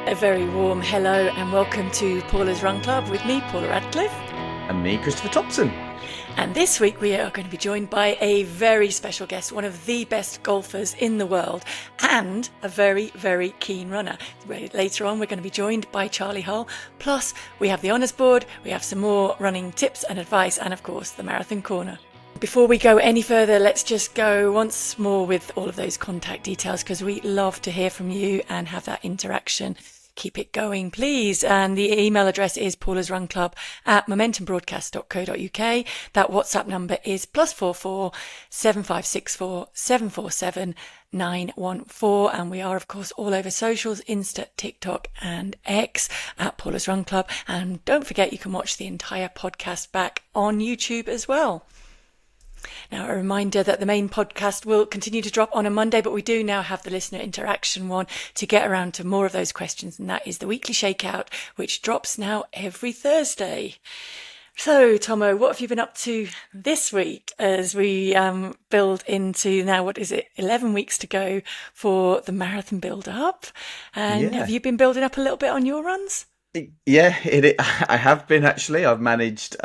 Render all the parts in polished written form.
A very warm hello and welcome to Paula's Run Club with me, Paula Radcliffe. And me, Christopher Thompson. And this week we are going to be joined by a very special guest, one of the best golfers in the world and a very, very keen runner. Later on we're going to be joined by Charley Hull. Plus we have the honours board, we have some more running tips and advice, and of course the Marathon Corner. Before we go any further, let's just go once more with all of those contact details because we love to hear from you and have that interaction. Keep it going, please. And the email address is paulasrunclub@momentumbroadcast.co.uk. That WhatsApp number is +44 7564 747 914. And we are, of course, all over socials, Insta, TikTok and X at Paula's Run Club. And don't forget, you can watch the entire podcast back on YouTube as well. Now, a reminder that the main podcast will continue to drop on a Monday, but we do now have the listener interaction one to get around to more of those questions, and that is the weekly shakeout, which drops now every Thursday. So, Thommo, what have you been up to this week as we build into now, 11 weeks to go for the marathon build-up? And have you been building up a little bit on your runs? Yeah, I have been actually. I've managed...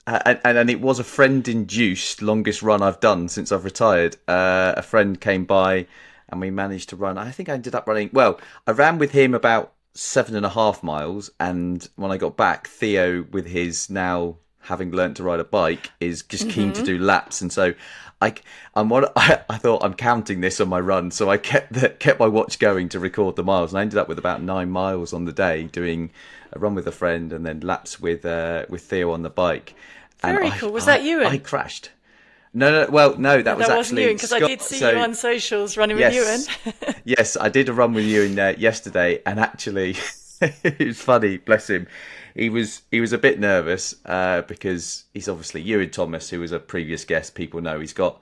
And it was a friend-induced longest run I've done since I've retired. A friend came by and we managed to run. I think I ended up running... Well, I ran with him about 7.5 miles. And when I got back, Theo, with his now having learnt to ride a bike, is just keen to do laps. And so I thought I'm counting this on my run. So I kept my watch going to record the miles. And I ended up with about 9 miles on the day doing a run with a friend and then laps with Theo on the bike. Very cool. Was that Ewan? I crashed. No. Well, no, that was wasn't actually Ewan, because I did see you on socials running with Ewan. Yes, I did a run with Ewan yesterday, and actually, it was funny. Bless him. He was a bit nervous because he's obviously Ewan Thomas, who was a previous guest. People know he's got.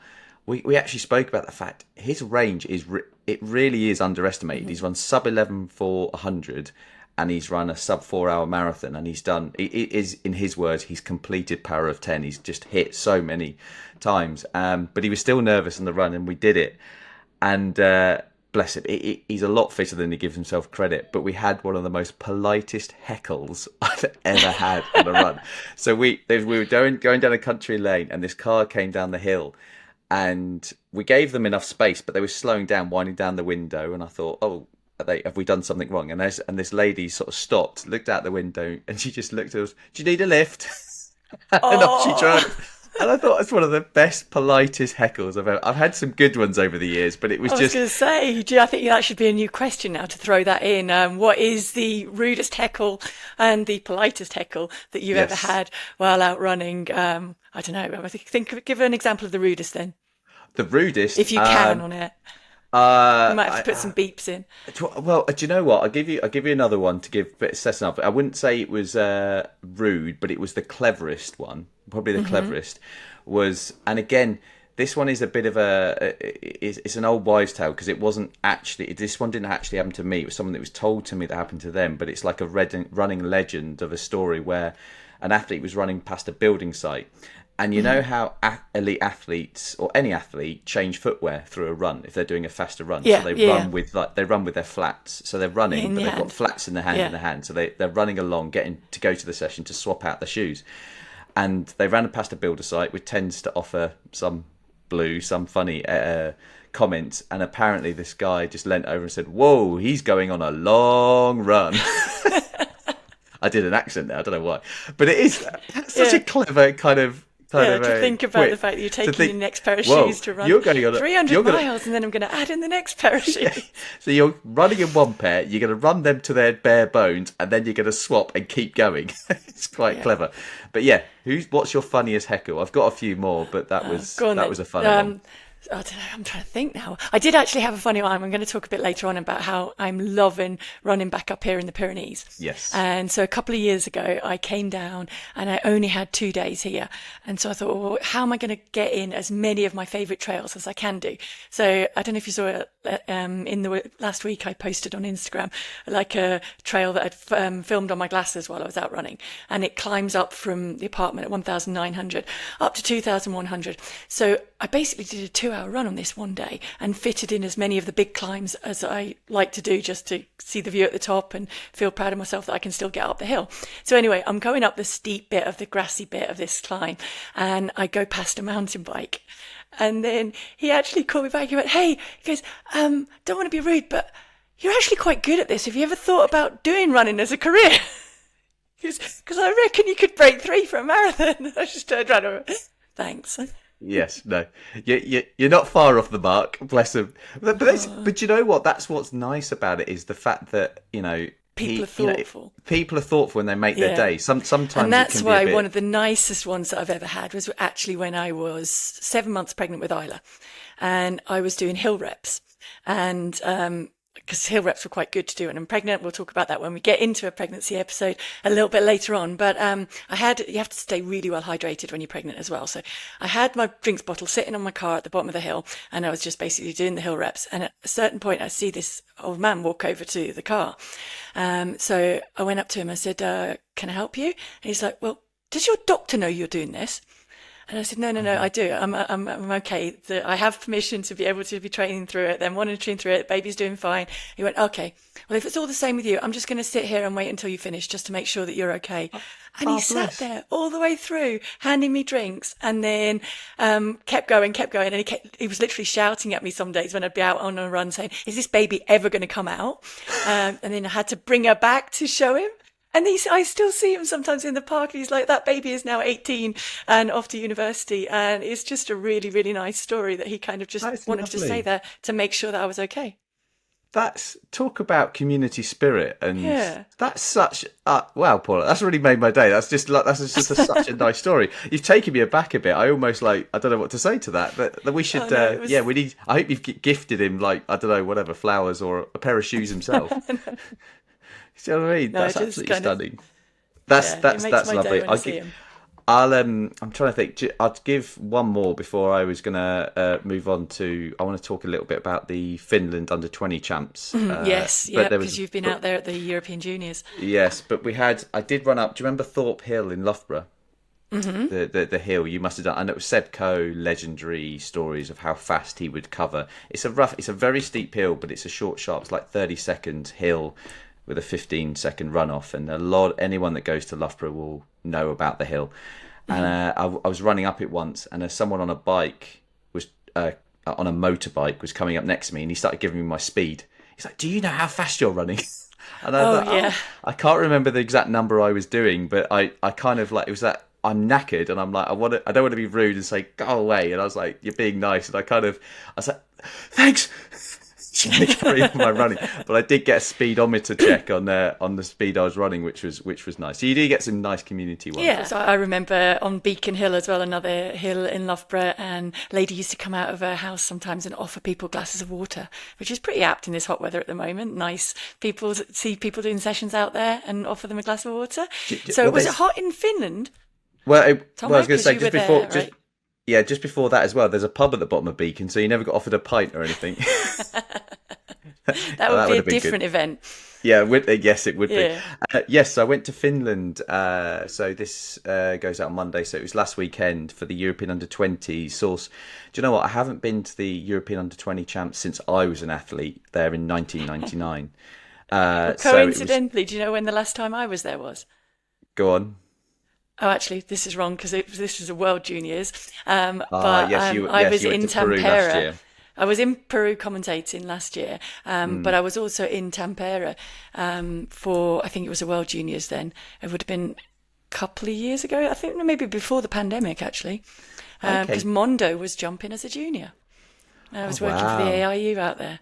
We actually spoke about the fact his range it really is underestimated. He's run sub 11 for 100. And he's run a sub 4 hour marathon, and it is, in his words, he's completed power of 10. He's just hit so many times. But he was still nervous on the run, and we did it. And bless him, he's a lot fitter than he gives himself credit. But we had one of the most politest heckles I've ever had on a run. So we were going down a country lane, and this car came down the hill. And we gave them enough space, but they were slowing down, winding down the window. And I thought, have we done something wrong? And this lady sort of stopped, looked out the window, and she just looked at us. Do you need a lift? And off she drove. And I thought it's one of the best, politest heckles I've ever. I've had some good ones over the years, but it was just. I was going to say, I think that should be a new question now to throw that in. What is the rudest heckle and the politest heckle that you've ever had while out running? I don't know. Give an example of the rudest then. The rudest, if you can, on it. You might have to put some beeps in. Well, do you know what? I'll give you another one to give a bit of setting up. I wouldn't say it was rude, but it was the cleverest one. Probably the cleverest was, and again, this one is a bit of it's an old wives' tale because it wasn't actually. This one didn't actually happen to me. It was something that was told to me that happened to them. But it's like a running legend of a story where an athlete was running past a building site. And you know how elite athletes or any athlete change footwear through a run if they're doing a faster run. Yeah, so they run with their flats. So they're running, but they've got flats in their hand. So they're running along, getting to go to the session to swap out their shoes. And they ran past a builder site, which tends to offer some funny comments. And apparently this guy just leant over and said, "Whoa, he's going on a long run." I did an accent there. I don't know why, but it is such a clever kind of. To think about the fact that you're taking your next pair of shoes to run 300 miles and then I'm going to add in the next pair of shoes. Yeah. So you're running in one pair, you're going to run them to their bare bones, and then you're going to swap and keep going. It's quite clever. But yeah, what's your funniest heckle? I've got a few more, but that was a funny one. I don't know, I'm trying to think now. I did actually have a funny one. I'm going to talk a bit later on about how I'm loving running back up here in the Pyrenees. Yes. And so a couple of years ago, I came down and I only had 2 days here. And so I thought, well, how am I going to get in as many of my favourite trails as I can do? So I don't know if you saw it in the last week, I posted on Instagram like a trail that I'd filmed on my glasses while I was out running. And it climbs up from the apartment at 1,900 up to 2,100. So I basically did a 2 2-hour run on this one day and fitted in as many of the big climbs as I like to do, just to see the view at the top and feel proud of myself that I can still get up the hill. So anyway, I'm going up the steep bit of the grassy bit of this climb, and I go past a mountain bike. And then he actually called me back. He went, "Hey," he goes, "don't want to be rude, but you're actually quite good at this. Have you ever thought about doing running as a career?" Because I reckon you could break 3 for a marathon. I just turned around and went, "Thanks." Yes, no, you're not far off the mark. Bless him. But you know what? That's what's nice about it, is the fact that, people are thoughtful. People are thoughtful when they make their day. Sometimes, and that's it can why be one of the nicest ones that I've ever had was actually when I was 7 months pregnant with Isla, and I was doing hill reps, and because hill reps were quite good to do when I'm pregnant. We'll talk about that when we get into a pregnancy episode a little bit later on. But you have to stay really well hydrated when you're pregnant as well. So I had my drinks bottle sitting on my car at the bottom of the hill, and I was just basically doing the hill reps. And at a certain point, I see this old man walk over to the car. So I went up to him. I said, "Can I help you?" And he's like, "Well, does your doctor know you're doing this?" And I said, no, I do. I'm okay. I have permission to be able to be training through it. They're monitoring through it. The baby's doing fine. He went, "Okay. Well, if it's all the same with you, I'm just going to sit here and wait until you finish just to make sure that you're okay." And he sat there all the way through, handing me drinks, and then kept going. And he was literally shouting at me some days when I'd be out on a run saying, "Is this baby ever going to come out?" And then I had to bring her back to show him. And I still see him sometimes in the park, and he's like, that baby is now 18 and off to university. And it's just a really, really nice story that he kind of just wanted to say there to make sure that I was okay. Talk about community spirit, and that's such wow, Paula, that's really made my day. That's just such a nice story. You've taken me aback a bit. I almost I don't know what to say to that, but we should we need. I hope you've gifted him I don't know, whatever, flowers or a pair of shoes himself. Do you know what I mean? No, that's absolutely stunning. That's lovely. I'm trying to think. I'd give one more before I was going to move on to. I want to talk a little bit about the Finland under-20 champs. Yes, because you've been out there at the European Juniors. Yes, but I did run up. Do you remember Thorpe Hill in Loughborough? Mm-hmm. The hill you must have done, and it was Seb Coe legendary stories of how fast he would cover. It's a very steep hill, but it's a short, sharp. It's like 30-second hill with a 15-second runoff, and anyone that goes to Loughborough will know about the hill. And I was running up it once, and someone on a bike was on a motorbike was coming up next to me, and he started giving me my speed. He's like, "Do you know how fast you're running?" And I was like, I can't remember the exact number I was doing, but I kind of it was that I'm knackered, and I'm like, I don't want to be rude and say go away, and I was like, "You're being nice," and I was like, "Thanks." Carry on my running, but I did get a speedometer check on the speed I was running, which was nice. So you do get some nice community ones. Yeah, so I remember on Beacon Hill as well, another hill in Loughborough, and a lady used to come out of her house sometimes and offer people glasses of water, which is pretty apt in this hot weather at the moment. Nice see people doing sessions out there and offer them a glass of water. So was it hot in Finland? Well, I was going to say just before that as well, there's a pub at the bottom of Beacon, so you never got offered a pint or anything. that would be a different event. Yeah, yes, it would be. Yes, I went to Finland. So this goes out on Monday, so it was last weekend for the European Under-20 source. Do you know what? I haven't been to the European Under-20 champs since I was an athlete there in 1999. Coincidentally, do you know when the last time I was there was? Go on. Oh, actually, this is wrong because this was a World Juniors. I was in Tampere. I was in Peru commentating last year, but I was also in Tampere for, I think it was a World Juniors then. It would have been a couple of years ago. I think maybe before the pandemic, actually, because Mondo was jumping as a junior. I was working for the AIU out there.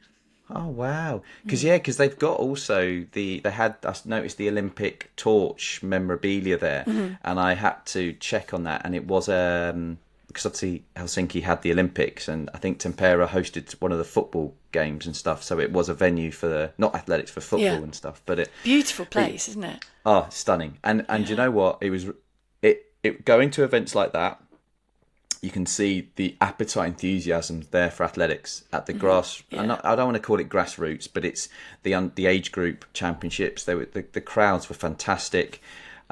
Oh wow! Because they've got also I noticed the Olympic torch memorabilia there, and I had to check on that, and it was because obviously Helsinki had the Olympics, and I think Tampere hosted one of the football games and stuff, so it was a venue for not athletics, for football and stuff. But beautiful place, isn't it? Oh, stunning! And you know what? It was going to events like that. You can see the appetite, enthusiasm there for athletics at the grass. I don't want to call it grassroots, but it's the age group championships. The crowds were fantastic.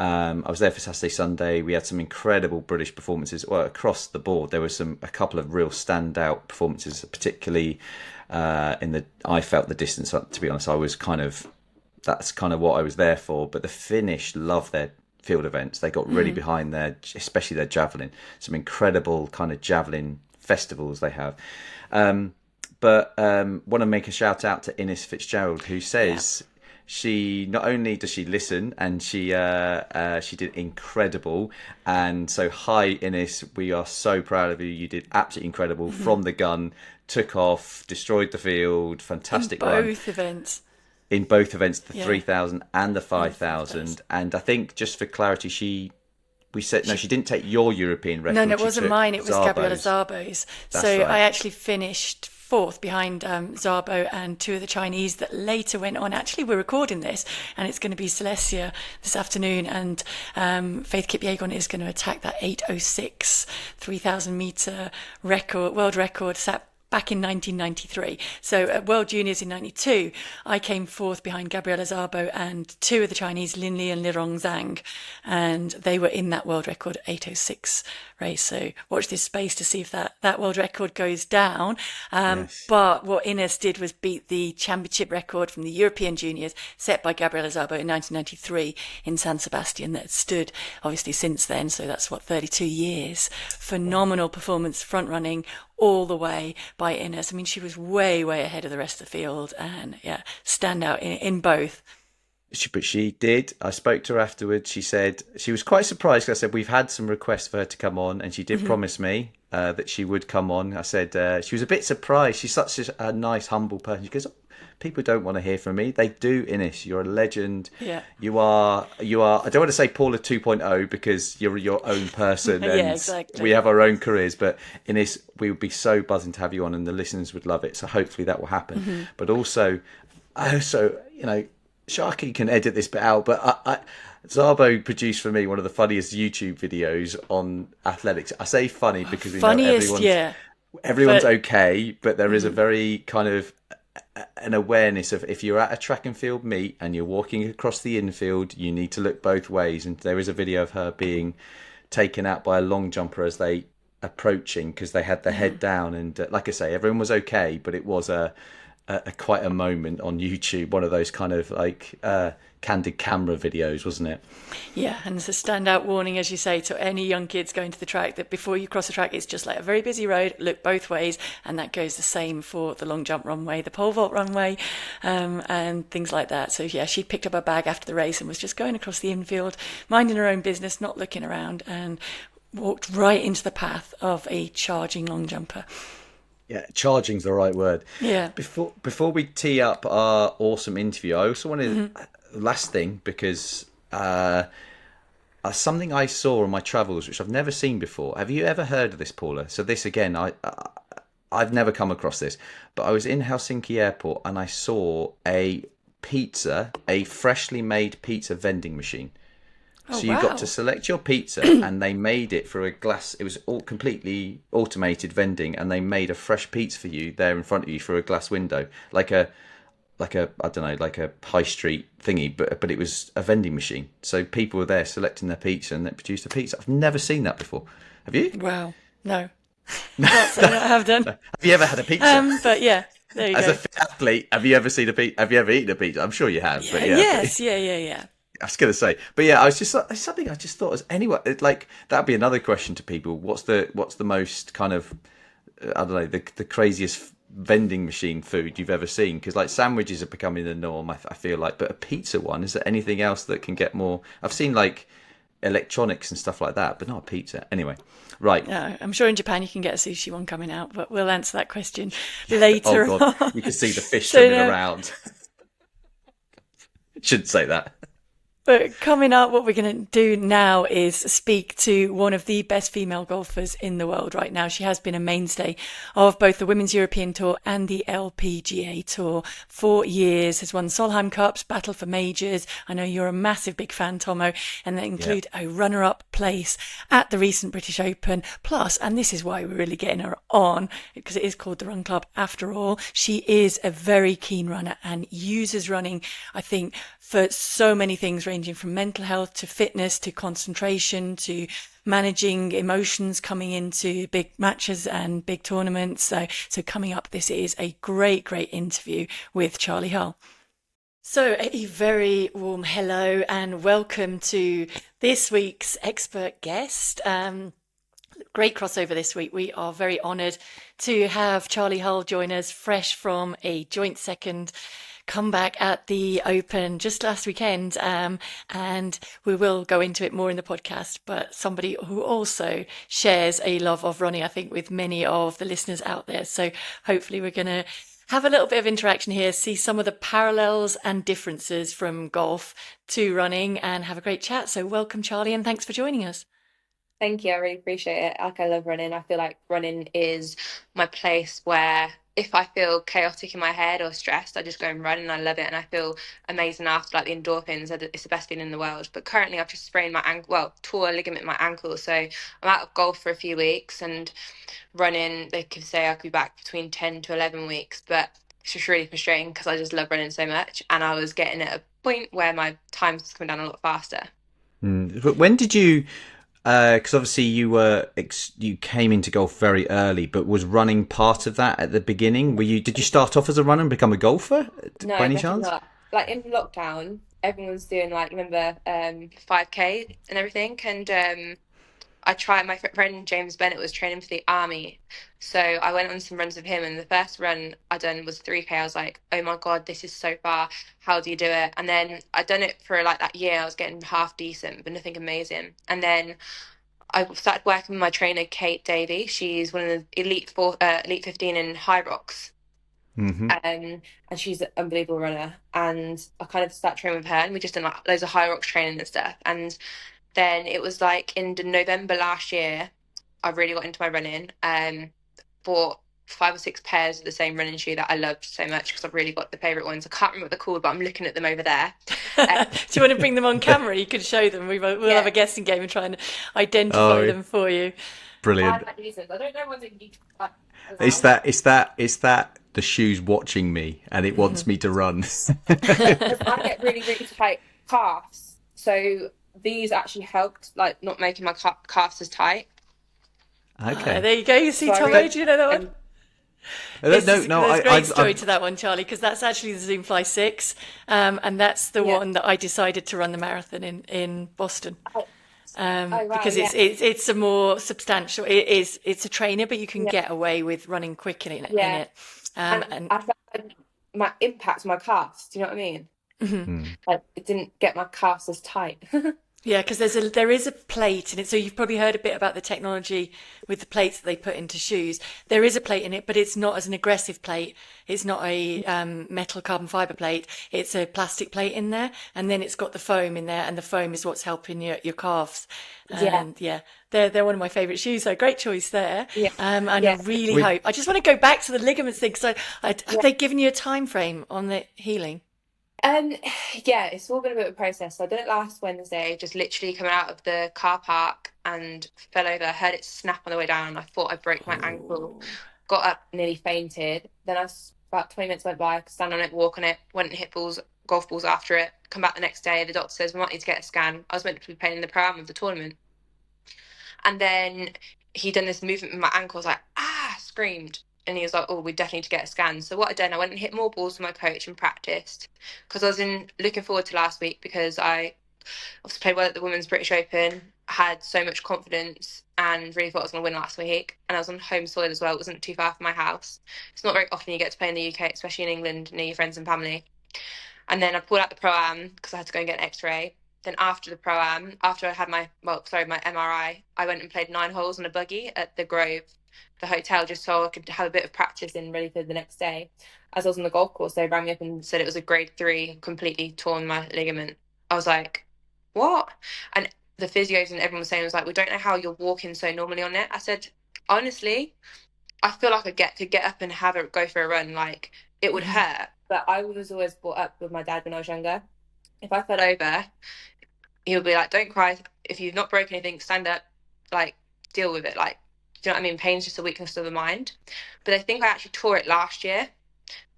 I was there for Saturday, Sunday. We had some incredible British performances. Well, across the board, there were a couple of real standout performances, particularly I felt the distance. To be honest, that's kind of what I was there for. But the Finnish love their field events. They got really behind especially their javelin. Some incredible kind of javelin festivals they have. But want to make a shout out to Ines Fitzgerald, who says she not only does she listen, and she did incredible. And so, hi Ines, we are so proud of you. You did absolutely incredible from the gun, took off, destroyed the field, fantastic run. In both events, the 3,000 and the 5,000. And I think, just for clarity, she didn't take your European record. No, it wasn't mine. It was Gabriela Szabó's. So right. I actually finished fourth behind Szabo and two of the Chinese that later went on. Actually, we're recording this, and it's going to be Silesia this afternoon, and Faith Kipyegon is going to attack that 8:06 3,000 meter record, world record set back in 1993. So at World Juniors in 92, I came fourth behind Gabriela Szabo and two of the Chinese, Lin Li and Lirong Zhang, and they were in that world record 8:06 race. So watch this space to see if that world record goes down. Yes. But what Ines did was beat the championship record from the European Juniors set by Gabriela Szabo in 1993 in San Sebastian that stood obviously since then. So that's 32 years. Phenomenal performance, front running all the way by Ines. I mean, she was way, way ahead of the rest of the field, and stand out in both. But she did. I spoke to her afterwards. She said she was quite surprised. I said, we've had some requests for her to come on, and she did promise me that she would come on. I said she was a bit surprised. She's such a nice, humble person. She goes, people don't want to hear from me. They do, Ines. You're a legend. Yeah. You are. I don't want to say Paula 2.0 because you're your own person and exactly. We have our own careers. But Ines, we would be so buzzing to have you on, and the listeners would love it. So hopefully that will happen. But also, Sharky can edit this bit out, but Szabo produced for me one of the funniest YouTube videos on athletics. I say funny because we know everyone's okay, but there is a very kind of an awareness of, if you're at a track and field meet and you're walking across the infield, you need to look both ways. And there is a video of her being taken out by a long jumper as they approaching, because they had their head down. And like I say, everyone was okay, but it was quite a moment on YouTube, one of those kind of candid camera videos, wasn't it? Yeah, and it's a standout warning, as you say, to any young kids going to the track, that before you cross the track, it's just like a very busy road, look both ways, and that goes the same for the long jump runway, the pole vault runway, and things like that. So yeah, she picked up her bag after the race and was just going across the infield, minding her own business, not looking around, and walked right into the path of a charging long jumper. Yeah, charging's the right word. Yeah. Before we tee up our awesome interview, I also wanted last thing, because something I saw on my travels which I've never seen before. Have you ever heard of this, Paula? So this again, I've never come across this, but I was in Helsinki airport and I saw a freshly made pizza vending machine. So you got to select your pizza, and they made it for a glass. It was all completely automated vending, and they made a fresh pizza for you there in front of you through a glass window, like a I don't know, like a high street thingy, but it was a vending machine. So people were there selecting their pizza, and they produced a pizza. I've never seen that before. Have you? Wow, no. That's what I have done. Have you ever had a pizza? But yeah. There you As go. a fit athlete, have you ever seen a pizza? Have you ever eaten a pizza? I'm sure you have. Yeah, but yes, yeah. I was going to say, but yeah, I was just something I just thought was like that'd be another question to people. What's the most kind of I don't know, the craziest vending machine food you've ever seen? Because like sandwiches are becoming the norm, I feel like, but a pizza one, is there anything else that can get more? I've seen like electronics and stuff like that, but not a pizza. Anyway, right. No, I'm sure in Japan you can get a sushi one coming out, but we'll answer that question later. Oh God, on. You can see the fish swimming around. Shouldn't say that. But coming up, what we're going to do now is speak to one of the best female golfers in the world right now. She has been a mainstay of both the Women's European Tour and the LPGA Tour for years, has won Solheim Cups, Battle for Majors. I know you're a massive big fan, Thommo, and they include a runner-up place at the recent British Open. Plus, and this is why we're really getting her on, because it is called the Run Club after all, she is a very keen runner and uses running, I think, for so many things, ranging ranging from mental health to fitness to concentration to managing emotions coming into big matches and big tournaments. So coming up, this is a great, great interview with Charley Hull. So a very warm hello and welcome to this week's expert guest. Great crossover this week. We are very honoured to have Charley Hull join us fresh from a joint second comeback at the Open just last weekend. And we will go into it more in the podcast, but somebody who also shares a love of running, I think, with many of the listeners out there. So hopefully we're going to have a little bit of interaction here, see some of the parallels and differences from golf to running and have a great chat. So welcome, Charley, and thanks for joining us. Thank you. I really appreciate it. Like, I love running. I feel like running is my place where if I feel chaotic in my head or stressed, I just go and run and I love it. And I feel amazing after, like the endorphins. It's the best feeling in the world. But currently I've just sprained my ankle, well, tore a ligament in my ankle. So I'm out of golf for a few weeks, and running, they could say I could be back between 10 to 11 weeks. But it's just really frustrating because I just love running so much. And I was getting at a point where my times was coming down a lot faster. But when did you... Because obviously you came into golf very early, but was running part of that at the beginning? Did you start off as a runner and become a golfer No, by any chance? not. Like in lockdown, everyone was doing, like, remember 5K and everything, and I tried. My friend James Bennett was training for the army, so I went on some runs with him, and the first run I done was 3K. I was like, oh my god, this is so far, how do you do it? And then I done it for like that year. I was getting half decent but nothing amazing, and then I started working with my trainer Kate Davey. She's one of the elite 15 in high rocks. Mm-hmm. And she's an unbelievable runner, and I kind of started training with her, and we just done like loads of high rocks training and stuff. And then it was like in November last year, I really got into my running. Bought 5 or 6 pairs of the same running shoe that I loved so much because I've really got the favourite ones. I can't remember what they're called, but I'm looking at them over there. Do you want to bring them on camera? You could show them. We'll have a guessing game and try and identify them for you. Brilliant. I don't know whether you. It's that the shoe's watching me and it wants me to run. I get really, really tight calves, so these actually helped, like, not making my calves as tight. Okay. There you go. You see, Thommo, do you know that one? There's a great story to that one, Charley, because that's actually the Zoom Fly 6, and that's the one that I decided to run the marathon in Boston. Because it's a more substantial. It's a trainer, but you can get away with running quick in it. And I found my impact on my calves. Do you know what I mean? Mm-hmm. Like, it didn't get my calves as tight. Yeah, because there is a plate in it. So you've probably heard a bit about the technology with the plates that they put into shoes. There is a plate in it, but it's not as an aggressive plate. It's not a metal carbon fiber plate. It's a plastic plate in there, and then it's got the foam in there, and the foam is what's helping your calves. And they're one of my favourite shoes. So great choice there. Yeah. And I really hope. I just want to go back to the ligaments thing. So have they given you a time frame on the healing? It's all been a bit of a process. So I did it last Wednesday, just literally coming out of the car park and fell over. I heard it snap on the way down. I thought I broke my ankle. Got up, nearly fainted. Then about 20 minutes went by. I could stand on it, walk on it, went and hit golf balls after it. Come back the next day. The doctor says, we might need to get a scan. I was meant to be playing in the pro-am of the tournament. And then he done this movement with my ankle. I was like, screamed. And he was like, oh, we definitely need to get a scan. So what I done, I went and hit more balls with my coach and practiced, because I was looking forward to last week, because I obviously played well at the Women's British Open, had so much confidence, and really thought I was going to win last week. And I was on home soil as well. It wasn't too far from my house. It's not very often you get to play in the UK, especially in England, near your friends and family. And then I pulled out the Pro-Am because I had to go and get an X-ray. Then after the Pro-Am, after I had my MRI, I went and played 9 holes on a buggy at the Grove, the hotel, just so I could have a bit of practice in ready for the next day. As I was on the golf course, they rang me up and said it was a grade 3, completely torn my ligament. I was like, what? And the physios and everyone was saying, was like, we don't know how you're walking so normally on it. I said, honestly, I feel like I could get up and go for a run. Like, it would hurt. But I was always brought up with my dad when I was younger. If I fell over, he would be like, don't cry. If you've not broken anything, stand up, like, deal with it. Like, do you know what I mean? Pain's just a weakness of the mind. But I think I actually tore it last year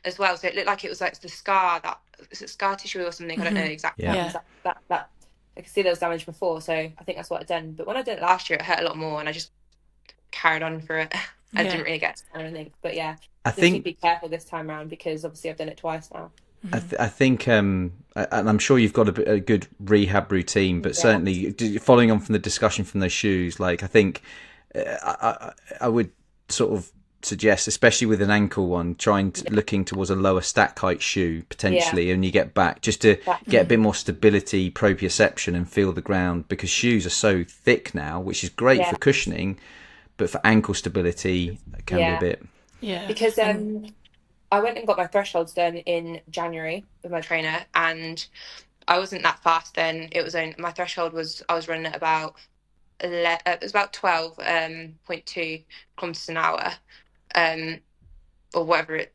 as well. So it looked like it was like the scar that is it scar tissue or something? I don't know exactly Yeah. what happens. That I could see there was damage before, so I think that's what I'd done. But when I did it last year, it hurt a lot more, and I just carried on for it. I didn't really get to anything, but yeah, I just think need to be careful this time around because obviously I've done it twice now. I think, and I'm sure you've got a good rehab routine, but certainly following on from the discussion from those shoes, like I think I would sort of suggest, especially with an ankle one, looking towards a lower stack height shoe potentially, and you get back just to get a bit more stability, proprioception, and feel the ground, because shoes are so thick now, which is great for cushioning, but for ankle stability, it can be a bit. Yeah. Because I went and got my thresholds done in January with my trainer, and I wasn't that fast then. It was only, my threshold was, I was running at about it was about 12.2 kilometers an hour, or whatever it,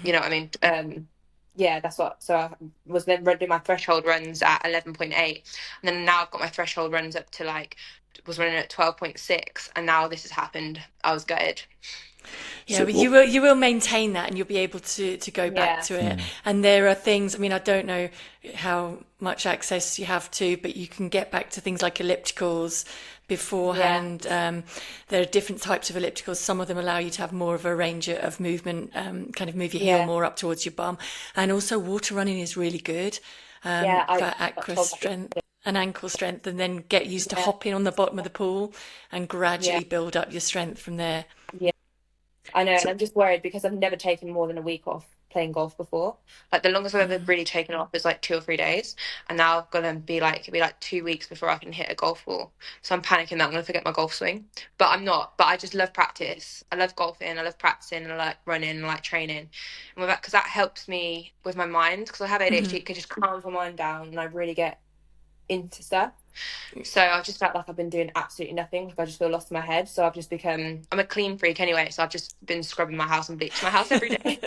you know what I mean. Yeah, that's what. So I was then doing my threshold runs at 11.8, and then now I've got my threshold runs up to like, was running at 12.6, and now this has happened. I was gutted. Yeah, So but you will maintain that, and you'll be able to go back to it. And there are things, I mean, I don't know how much access you have to, but you can get back to things like ellipticals beforehand. There are different types of ellipticals. Some of them allow you to have more of a range of movement, kind of move your heel more up towards your bum. And also water running is really good for aqua strength and ankle strength, and then get used to hopping on the bottom of the pool and gradually build up your strength from there. I know, and I'm just worried because I've never taken more than a week off playing golf before. Like the longest I've ever really taken off is like 2 or 3 days, and now I'm gonna be like, it'll be like 2 weeks before I can hit a golf ball. So I'm panicking that I'm gonna forget my golf swing, but I'm not. But I just love practice. I love golfing. I love practicing. And I like running. And I like training, and because that helps me with my mind. Because I have ADHD, it can just calm my mind down, and I really get into stuff. So I've just felt like I've been doing absolutely nothing. Like I just feel lost in my head. So I've just become, I'm a clean freak anyway. So I've just been scrubbing my house and bleaching my house every day.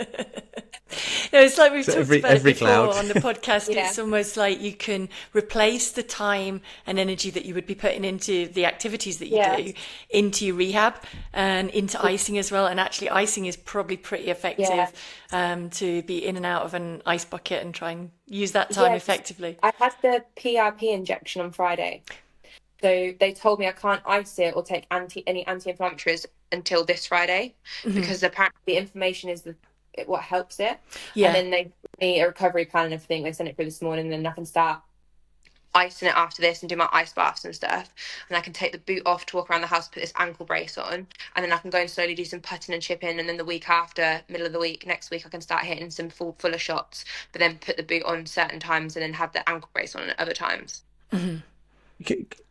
No, it's like we've talked about it before cloud. on the podcast. It's almost like you can replace the time and energy that you would be putting into the activities that you do into your rehab and into icing as well. And actually icing is probably pretty effective to be in and out of an ice bucket and try and use that time effectively. I had the PRP injection on Friday. So they told me I can't ice it or take any anti-inflammatories until this Friday, because apparently the inflammation is what helps it. And then they gave me a recovery plan and everything. They sent it through this morning, and then I can start icing it after this and do my ice baths and stuff. And I can take the boot off to walk around the house, put this ankle brace on, and then I can go and slowly do some putting and chipping. And then the week after, middle of the week, next week, I can start hitting some fuller shots, but then put the boot on certain times and then have the ankle brace on at other times.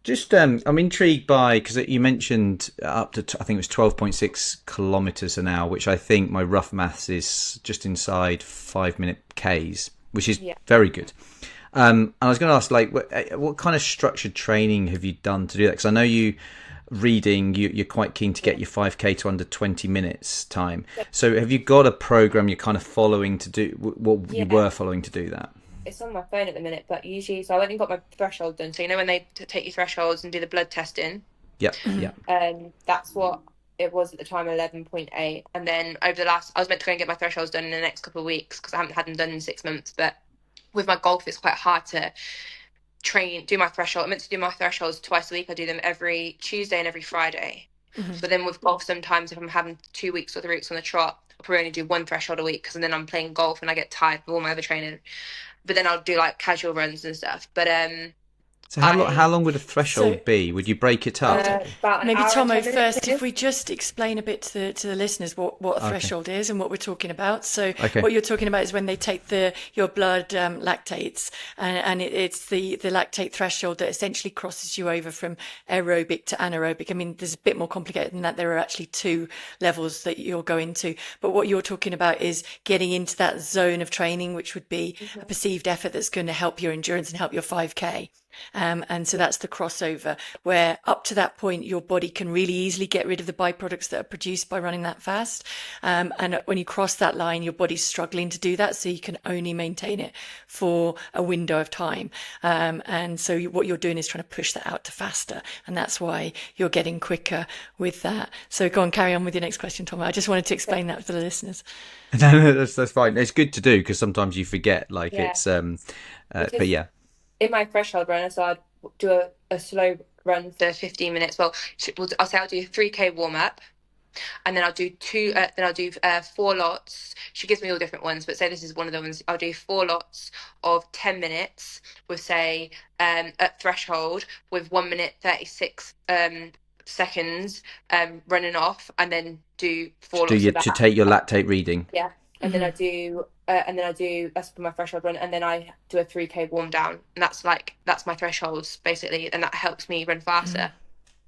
Just, I'm intrigued by, because you mentioned up to, I think it was 12.6 kilometers an hour, which I think my rough maths is just inside 5-minute Ks, which is very good. And I was going to ask, like, what kind of structured training have you done to do that? Because I know you're quite keen to get your 5K to under 20 minutes time. So have you got a program you're kind of following to do what you were following to do that? It's on my phone at the minute, but usually, so I went and got my threshold done. So you know when they take your thresholds and do the blood testing? That's what it was at the time, 11.8. And then I was meant to go and get my thresholds done in the next couple of weeks because I haven't had them done in 6 months. But with my golf, it's quite hard to do my threshold. I'm meant to do my thresholds twice a week. I do them every Tuesday and every Friday. But then with golf, sometimes if I'm having 2 weeks or 3 weeks on the trot, I'll probably only do one threshold a week because then I'm playing golf and I get tired of all my other training. But then I'll do like casual runs and stuff. But so how long would a threshold be? Would you break it up? Maybe Thommo first, if we just explain a bit to the listeners what a threshold is and what we're talking about. So what you're talking about is when they take your blood lactates, and it's the lactate threshold that essentially crosses you over from aerobic to anaerobic. I mean, there's a bit more complicated than that. There are actually 2 levels that you'll go into. But what you're talking about is getting into that zone of training, which would be a perceived effort that's going to help your endurance and help your 5K. And so that's the crossover, where up to that point, your body can really easily get rid of the byproducts that are produced by running that fast. And when you cross that line, your body's struggling to do that. So you can only maintain it for a window of time. And so what you're doing is trying to push that out to faster. And that's why you're getting quicker with that. So go on, carry on with your next question, Tom. I just wanted to explain that for the listeners. No, that's fine. It's good to do because sometimes you forget. Like Yeah, it's but because yeah. in my threshold runner, so I'd do a slow run for 15 minutes. Well, I'll say I'll do a 3K warm up, and then I'll do four lots. She gives me all different ones, but say this is one of the ones. I'll do four lots of 10 minutes with, say, at threshold with 1 minute 36 seconds running off, and then do four lots of that. To take your lactate reading. Yeah, and then I do. That's for my threshold run, and then I do a 3K warm down, and that's my thresholds basically, and that helps me run faster.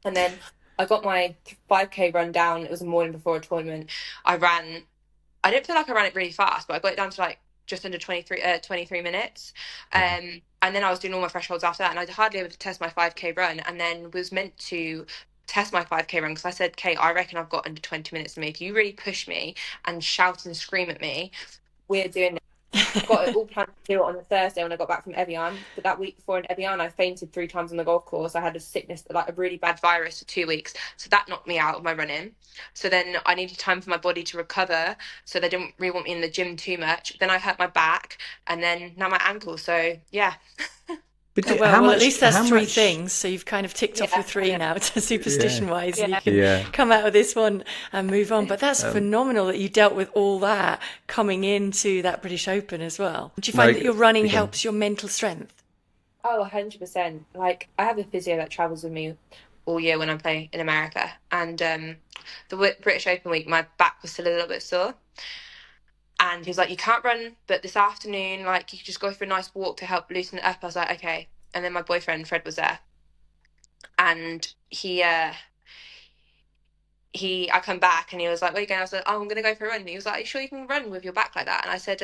And then I got my 5K run down. It was the morning before a tournament. I didn't feel like I ran it really fast, but I got it down to like just under 23 minutes. And then I was doing all my thresholds after that, and I hardly able to test my 5K run, and then was meant to test my 5K run because I said, Kate, I reckon I've got under 20 minutes to me. If you really push me and shout and scream at me, we're doing it. I got it all planned to do it on the Thursday when I got back from Evian. But that week before in Evian, I fainted 3 times on the golf course. I had a sickness, like a really bad virus for 2 weeks. So that knocked me out of my running. So then I needed time for my body to recover. So they didn't really want me in the gym too much. Then I hurt my back and then now my ankle. So yeah. But Oh, well, at least that's 3 things. So you've kind of ticked off your 3 now, superstition-wise. Yeah. You can come out of this one and move on. But that's phenomenal that you dealt with all that coming into that British Open as well. Do you find that your running helps your mental strength? Oh, 100%. Like, I have a physio that travels with me all year when I play in America. And the British Open week, my back was still a little bit sore. And he was like, you can't run, but this afternoon, like, you could just go for a nice walk to help loosen it up. I was like, okay. And then my boyfriend, Fred, was there. And I come back and he was like, where are you going? I was like, oh, I'm going to go for a run. And he was like, are you sure you can run with your back like that? And I said,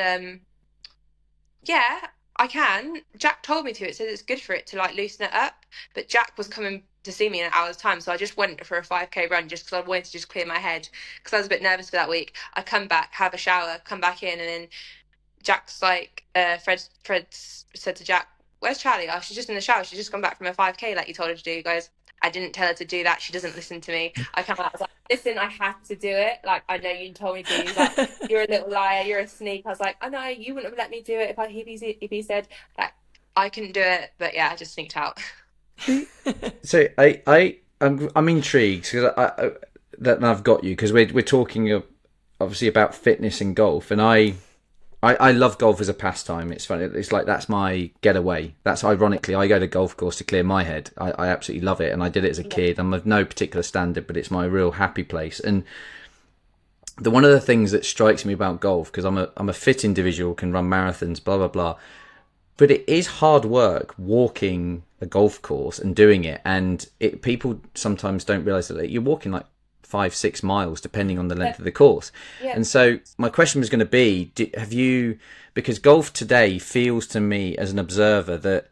yeah, I can. Jack told me to. It says it's good for it to, like, loosen it up. But Jack was coming to see me in an hour's time. So I just went for a 5K run just because I wanted to just clear my head because I was a bit nervous for that week. I come back, have a shower, come back in, and then Jack's like, Fred said to Jack, where's Charlie? Oh, she's just in the shower. She's just gone back from a 5K like you told her to do. He goes, I didn't tell her to do that. She doesn't listen to me. I come out, I was like, listen, I had to do it. Like, I know you told me to. He's like, you're a little liar. You're a sneak. I was like, I know, you wouldn't have let me do it if he said that I couldn't do it. But yeah, I just sneaked out. So I'm intrigued because that I've got you because we're talking obviously about fitness and golf, and I love golf as a pastime. It's funny. It's like that's my getaway. That's ironically, I go to golf course to clear my head. I absolutely love it, and I did it as a kid. I'm of no particular standard, but it's my real happy place. And one of the things that strikes me about golf, because I'm a fit individual, can run marathons, blah blah blah, but it is hard work walking a golf course and doing it. And people sometimes don't realise that you're walking like 5-6 miles depending on the length of the course. And so my question was going to be, because golf today feels to me as an observer that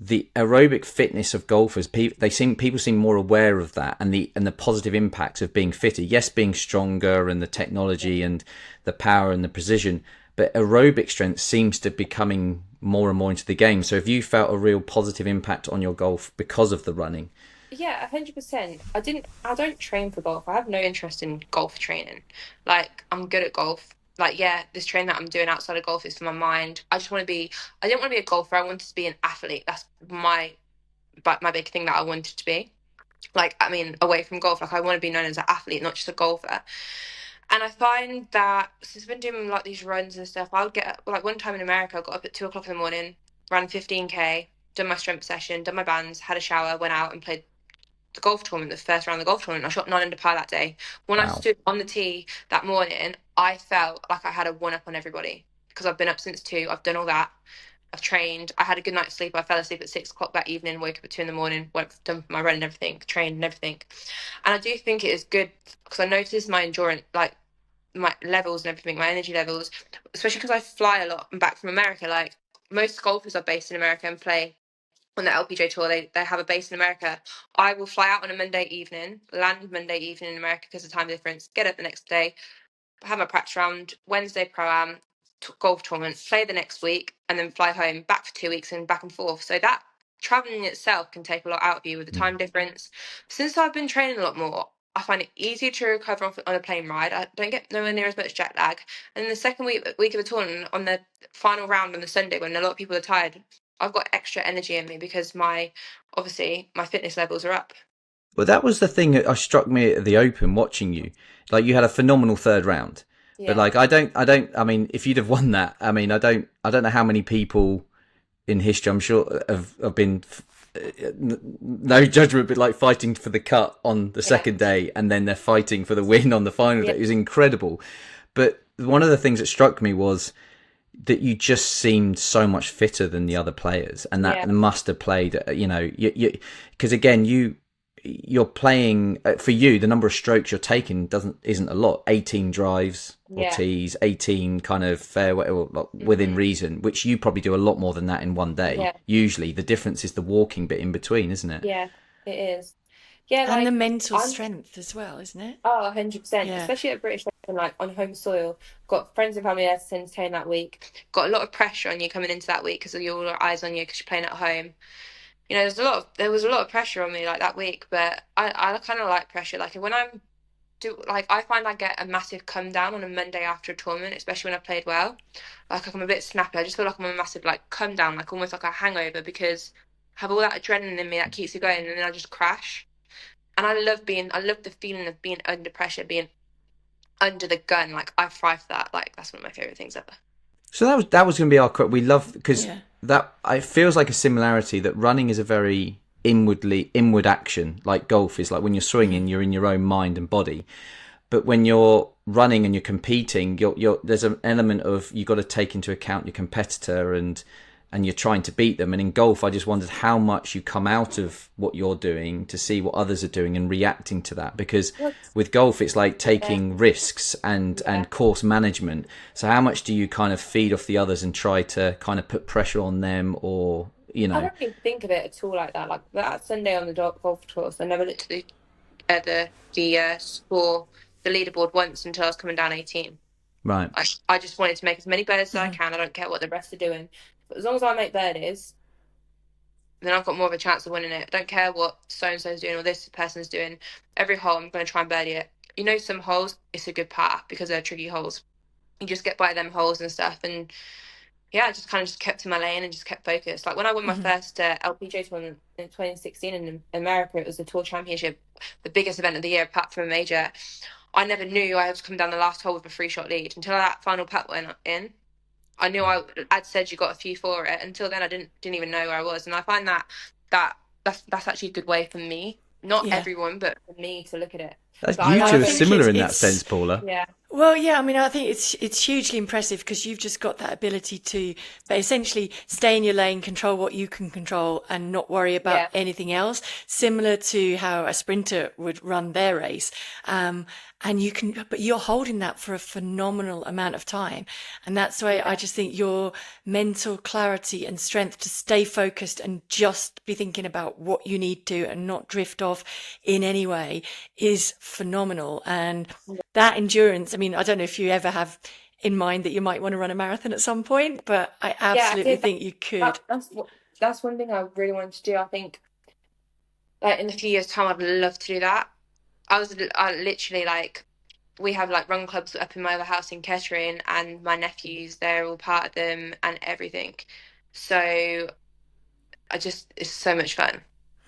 the aerobic fitness of golfers, people seem more aware of that and the positive impacts of being fitter. Yes, being stronger and the technology and the power and the precision, but aerobic strength seems to be coming more and more into the game. So have you felt a real positive impact on your golf because of the running? Yeah, 100%. I don't train for golf. I have no interest in golf training. Like, I'm good at golf. Like, yeah, this training that I'm doing outside of golf is for my mind. I didn't want to be a golfer. I wanted to be an athlete. That's my big thing that I wanted to be. Like, I mean, away from golf, like, I want to be known as an athlete, not just a golfer. And I find that since I've been doing like these runs and stuff, I would get up, like one time in America, I got up at 2 o'clock in the morning, ran 15K, done my strength session, done my bands, had a shower, went out and played the golf tournament, the first round of the golf tournament. I shot 9 under par that day. When I stood on the tee that morning, I felt like I had a one up on everybody because I've been up since 2. I've done all that. I've trained. I had a good night's sleep. I fell asleep at 6 o'clock that evening, woke up at 2 in the morning, done my run and everything, trained and everything. And I do think it is good because I noticed my endurance, like my levels and everything, my energy levels, especially because I fly a lot and back from America. Like most golfers are based in America and play on the LPGA tour. They have a base in America. I will fly out on a Monday evening, land Monday evening in America because of the time difference, get up the next day, have my practice round, Wednesday pro-am, golf tournament, play the next week, and then fly home, back for 2 weeks and back and forth. So that traveling itself can take a lot out of you with the time difference. Since I've been training a lot more, I find it easier to recover off on a plane ride. I don't get nowhere near as much jet lag. And then the second week of the tournament, on the final round on the Sunday, when a lot of people are tired, I've got extra energy in me because obviously my fitness levels are up. Well, that was the thing that struck me at the Open watching you. Like, you had a phenomenal third round, but like, I mean, if you'd have won that, I mean, I don't know how many people in history, I'm sure, have been, no judgment, but like fighting for the cut on the second day, and then they're fighting for the win on the final day. It was incredible. But one of the things that struck me was that you just seemed so much fitter than the other players, and that must have played, you know, because again, you're playing, for you, the number of strokes you're taking isn't a lot. 18 drives or tees, 18 kind of fairway or within reason, which you probably do a lot more than that in one day. Usually the difference is the walking bit in between, isn't it? Yeah, it is. Yeah, and the mental strength as well, isn't it? Oh, 100%. Especially at British Open, like on home soil. Got friends and family there to entertain that week. Got a lot of pressure on you coming into that week because of your eyes on you because you're playing at home. You know, there was a lot of pressure on me like that week, but I kind of like pressure. Like when I find I get a massive come down on a Monday after a tournament, especially when I played well. Like I'm a bit snappy. I just feel like I'm a massive like come down, like almost like a hangover, because I have all that adrenaline in me that keeps you going, and then I just crash. And I love the feeling of being under pressure, being under the gun. Like I thrive for that. Like that's one of my favorite things ever. So that was going to be our we love, because that it feels like a similarity, that running is a very inward action, like golf is. Like when you're swinging, you're in your own mind and body, but when you're running and you're competing, there's an element of you got to take into account your competitor and you're trying to beat them. And in golf, I just wondered how much you come out of what you're doing to see what others are doing and reacting to that. Because with golf, it's like taking risks and course management. So how much do you kind of feed off the others and try to kind of put pressure on them, or, you know? I don't really think of it at all like that. Like that Sunday on the golf course, I never looked at the score, the leaderboard once until I was coming down 18. Right. I just wanted to make as many birdies as I can. I don't care what the rest are doing. But as long as I make birdies, then I've got more of a chance of winning it. I don't care what so-and-so's doing or this person's doing. Every hole, I'm going to try and birdie it. You know, some holes, it's a good par because they're tricky holes. You just get by them holes and stuff. And yeah, I just kind of just kept in my lane and just kept focused. Like when I won my first LPGA tournament in 2016 in America, it was the Tour Championship, the biggest event of the year apart from a major. I never knew I had to come down the last hole with a 3-shot lead until that final putt went in. I knew I'd said you got a few for it. Until then, I didn't even know where I was, and I find that's actually a good way for me, not everyone, but for me to look at it. You two are similar in that sense, Paula. Yeah. Well, yeah, I mean, I think it's hugely impressive because you've just got that ability to essentially stay in your lane, control what you can control, and not worry about anything else. Similar to how a sprinter would run their race, but you're holding that for a phenomenal amount of time, and that's why I just think your mental clarity and strength to stay focused and just be thinking about what you need to and not drift off in any way is phenomenal. And that endurance, I mean, I don't know if you ever have in mind that you might want to run a marathon at some point, but I absolutely think you could. That's one thing I really wanted to do. I think like in a few years' time, I'd love to do that. I literally, like, we have like run clubs up in my other house in Kettering, and my nephews, they're all part of them and everything. So it's so much fun.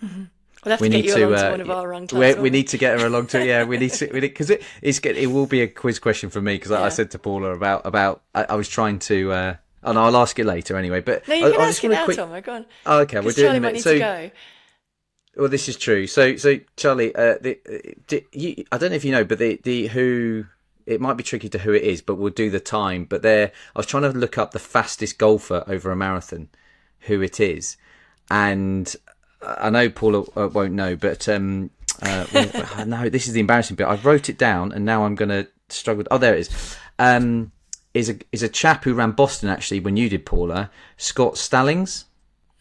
Mm-hmm. We'll have to get you along to one of our run clubs. We need to get her along to, we need because it will be a quiz question for me, because I said to Paula about I was trying to, no, I'll ask it later anyway. But no, you can ask it now, Tom. Go on. Oh, okay, we'll do it in a minute. So, go. Well, this is true. So Charlie, I don't know if you know, but it might be tricky to who it is, but we'll do the time. But I was trying to look up the fastest golfer over a marathon, who it is, and I know Paula won't know, but no, this is the embarrassing bit. I wrote it down, and now I'm going to struggle. Oh, there it is. Is a chap who ran Boston actually when you did, Paula, Scott Stallings.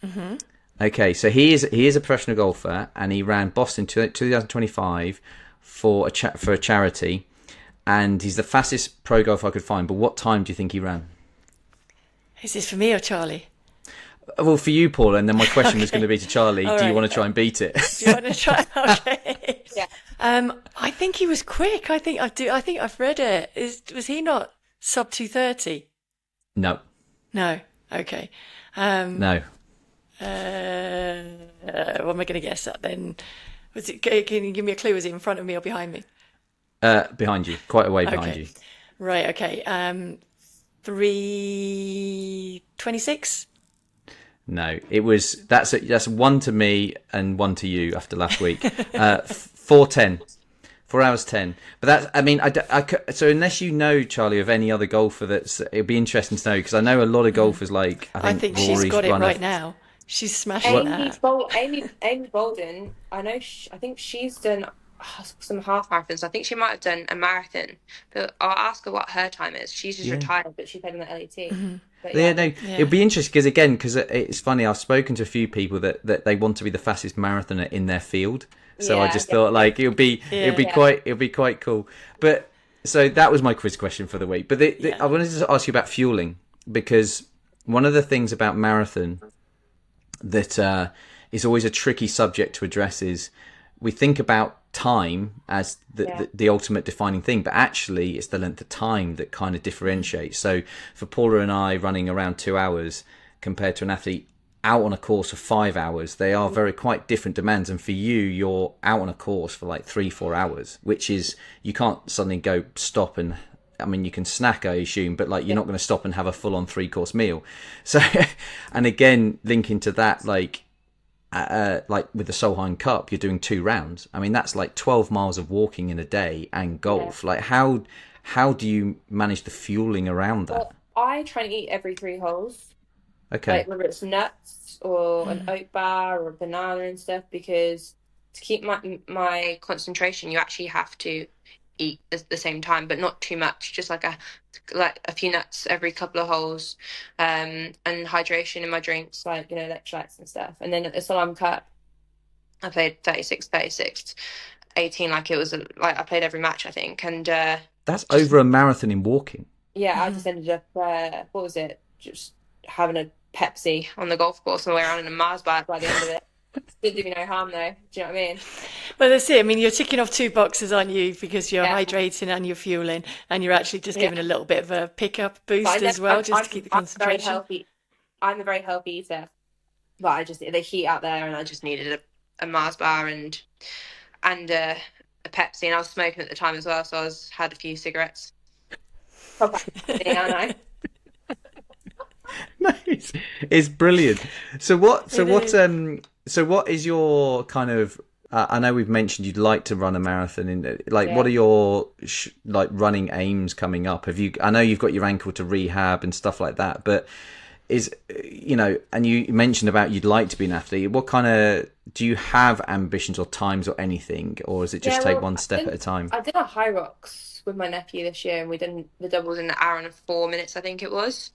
Mm-hmm. Okay, so he is a professional golfer, and he ran Boston 2025 for a charity, and he's the fastest pro golfer I could find. But what time do you think he ran? Is this for me or Charlie? Well, for you, Paula, and then my question was Okay. going to be to Charlie. All Do you right. want to try and beat it? Do you want to try? Okay. Yeah. I think he was quick. I think I do. I think I've read it. Was he not sub 2:30? No, No. Okay. no. What am I going to guess at then? Was it? Can you give me a clue? Was it in front of me or behind me? Behind you, quite a way behind Okay. you. Right. Okay. 3:26. No, it was that's one to me and one to you after last week. 4:10, 4 hours 10. But that's, I mean, so unless you know, Charlie, of any other golfer, it'd be interesting to know, because I know a lot of golfers, like I think she's Rory's got it run right now. She's smashing that. Amy Bolden, I know. I think she's done some half marathons. I think she might have done a marathon. But I'll ask her what her time is. She's just retired, but she played in the LET. But Yeah, no, Yeah. it'd be interesting because it's funny. I've spoken to a few people that they want to be the fastest marathoner in their field. So I Yeah, just thought, like, it'd be quite cool. But so that was my quiz question for the week. But I wanted to ask you about fueling, because one of the things about marathon that is always a tricky subject to address is we think about time as the ultimate defining thing, but actually it's the length of time that kind of differentiates. So for Paula and I, running around 2 hours compared to an athlete out on a course for 5 hours, they are very quite different demands. And for you, you're out on a course for like 3-4 hours, which is, you can't suddenly go stop and, I mean, you can snack, I assume, but like you're not going to stop and have a full-on 3-course meal. So, and again, linking to that, like with the Solheim Cup, you're doing 2 rounds. I mean, that's like 12 miles of walking in a day and golf. Like, how do you manage the fueling around that? well, I try and eat every 3 holes. Okay. Like whether it's nuts or an oat bar or a banana and stuff, because to keep my concentration, you actually have to eat at the same time, but not too much. Just like a few nuts every couple of holes, and hydration in my drinks, like electrolytes and stuff. And then at the Solam Cup, I played 36, 36, 18. Like it was like I played every match, I think, and That's over a marathon in walking. yeah, I just ended up what was it? Just having a Pepsi on the golf course on the way around in a Mars bar by the end of it. Didn't do me no harm though. Do you know what I mean? Well, that's it. I mean, you're ticking off 2 boxes, aren't you? Because you're Yeah. hydrating and you're fueling, and you're actually just Yeah. giving a little bit of a pickup boost But as well, just to keep the I'm very concentration. healthy. I'm a very healthy eater, but the heat out there, and I just needed a Mars bar and a Pepsi, and I was smoking at the time as well, so had a few cigarettes. Probably, I know. Nice. It's brilliant. So what It what is your kind of I know we've mentioned you'd like to run a marathon in, like, Yeah. what are your like running aims coming up? I know you've got your ankle to rehab and stuff like that, but and you mentioned about you'd like to be an athlete. What kind of, do you have ambitions or times or anything, or is it just take one step at a time? I did a High Rocks with my nephew this year, and we did the doubles in an hour and 4 minutes, I think it was.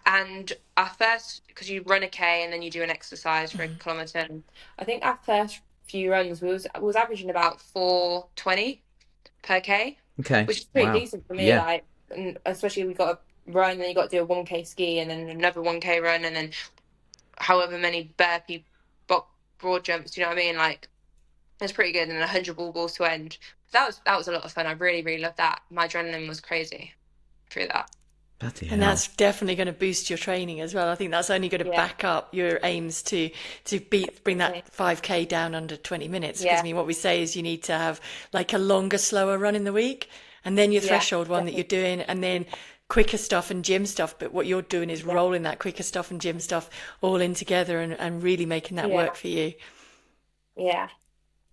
And our first, because you run a K and then you do an exercise for a kilometre. And I think our first few runs was averaging about 4:20 per K, Okay. which is pretty Wow. decent for me. Yeah. Like, and especially we got to run, and then you got to do a 1K ski, and then another 1K run, and then however many burpee broad jumps. You know what I mean? Like, it's pretty good, and 100 ball balls to end. That was a lot of fun. I really, really loved that. My adrenaline was crazy through that. Bloody And hell. that's definitely going to boost your training as well. I think that's only going to Yeah. back up your aims to bring that 5K down under 20 minutes. Because Yeah. I mean, what we say is you need to have like a longer, slower run in the week, and then your Yeah, threshold one that you're doing, and then quicker stuff and gym stuff. But what you're doing is rolling that quicker stuff and gym stuff all in together, and really making that Yeah. work for you. Yeah.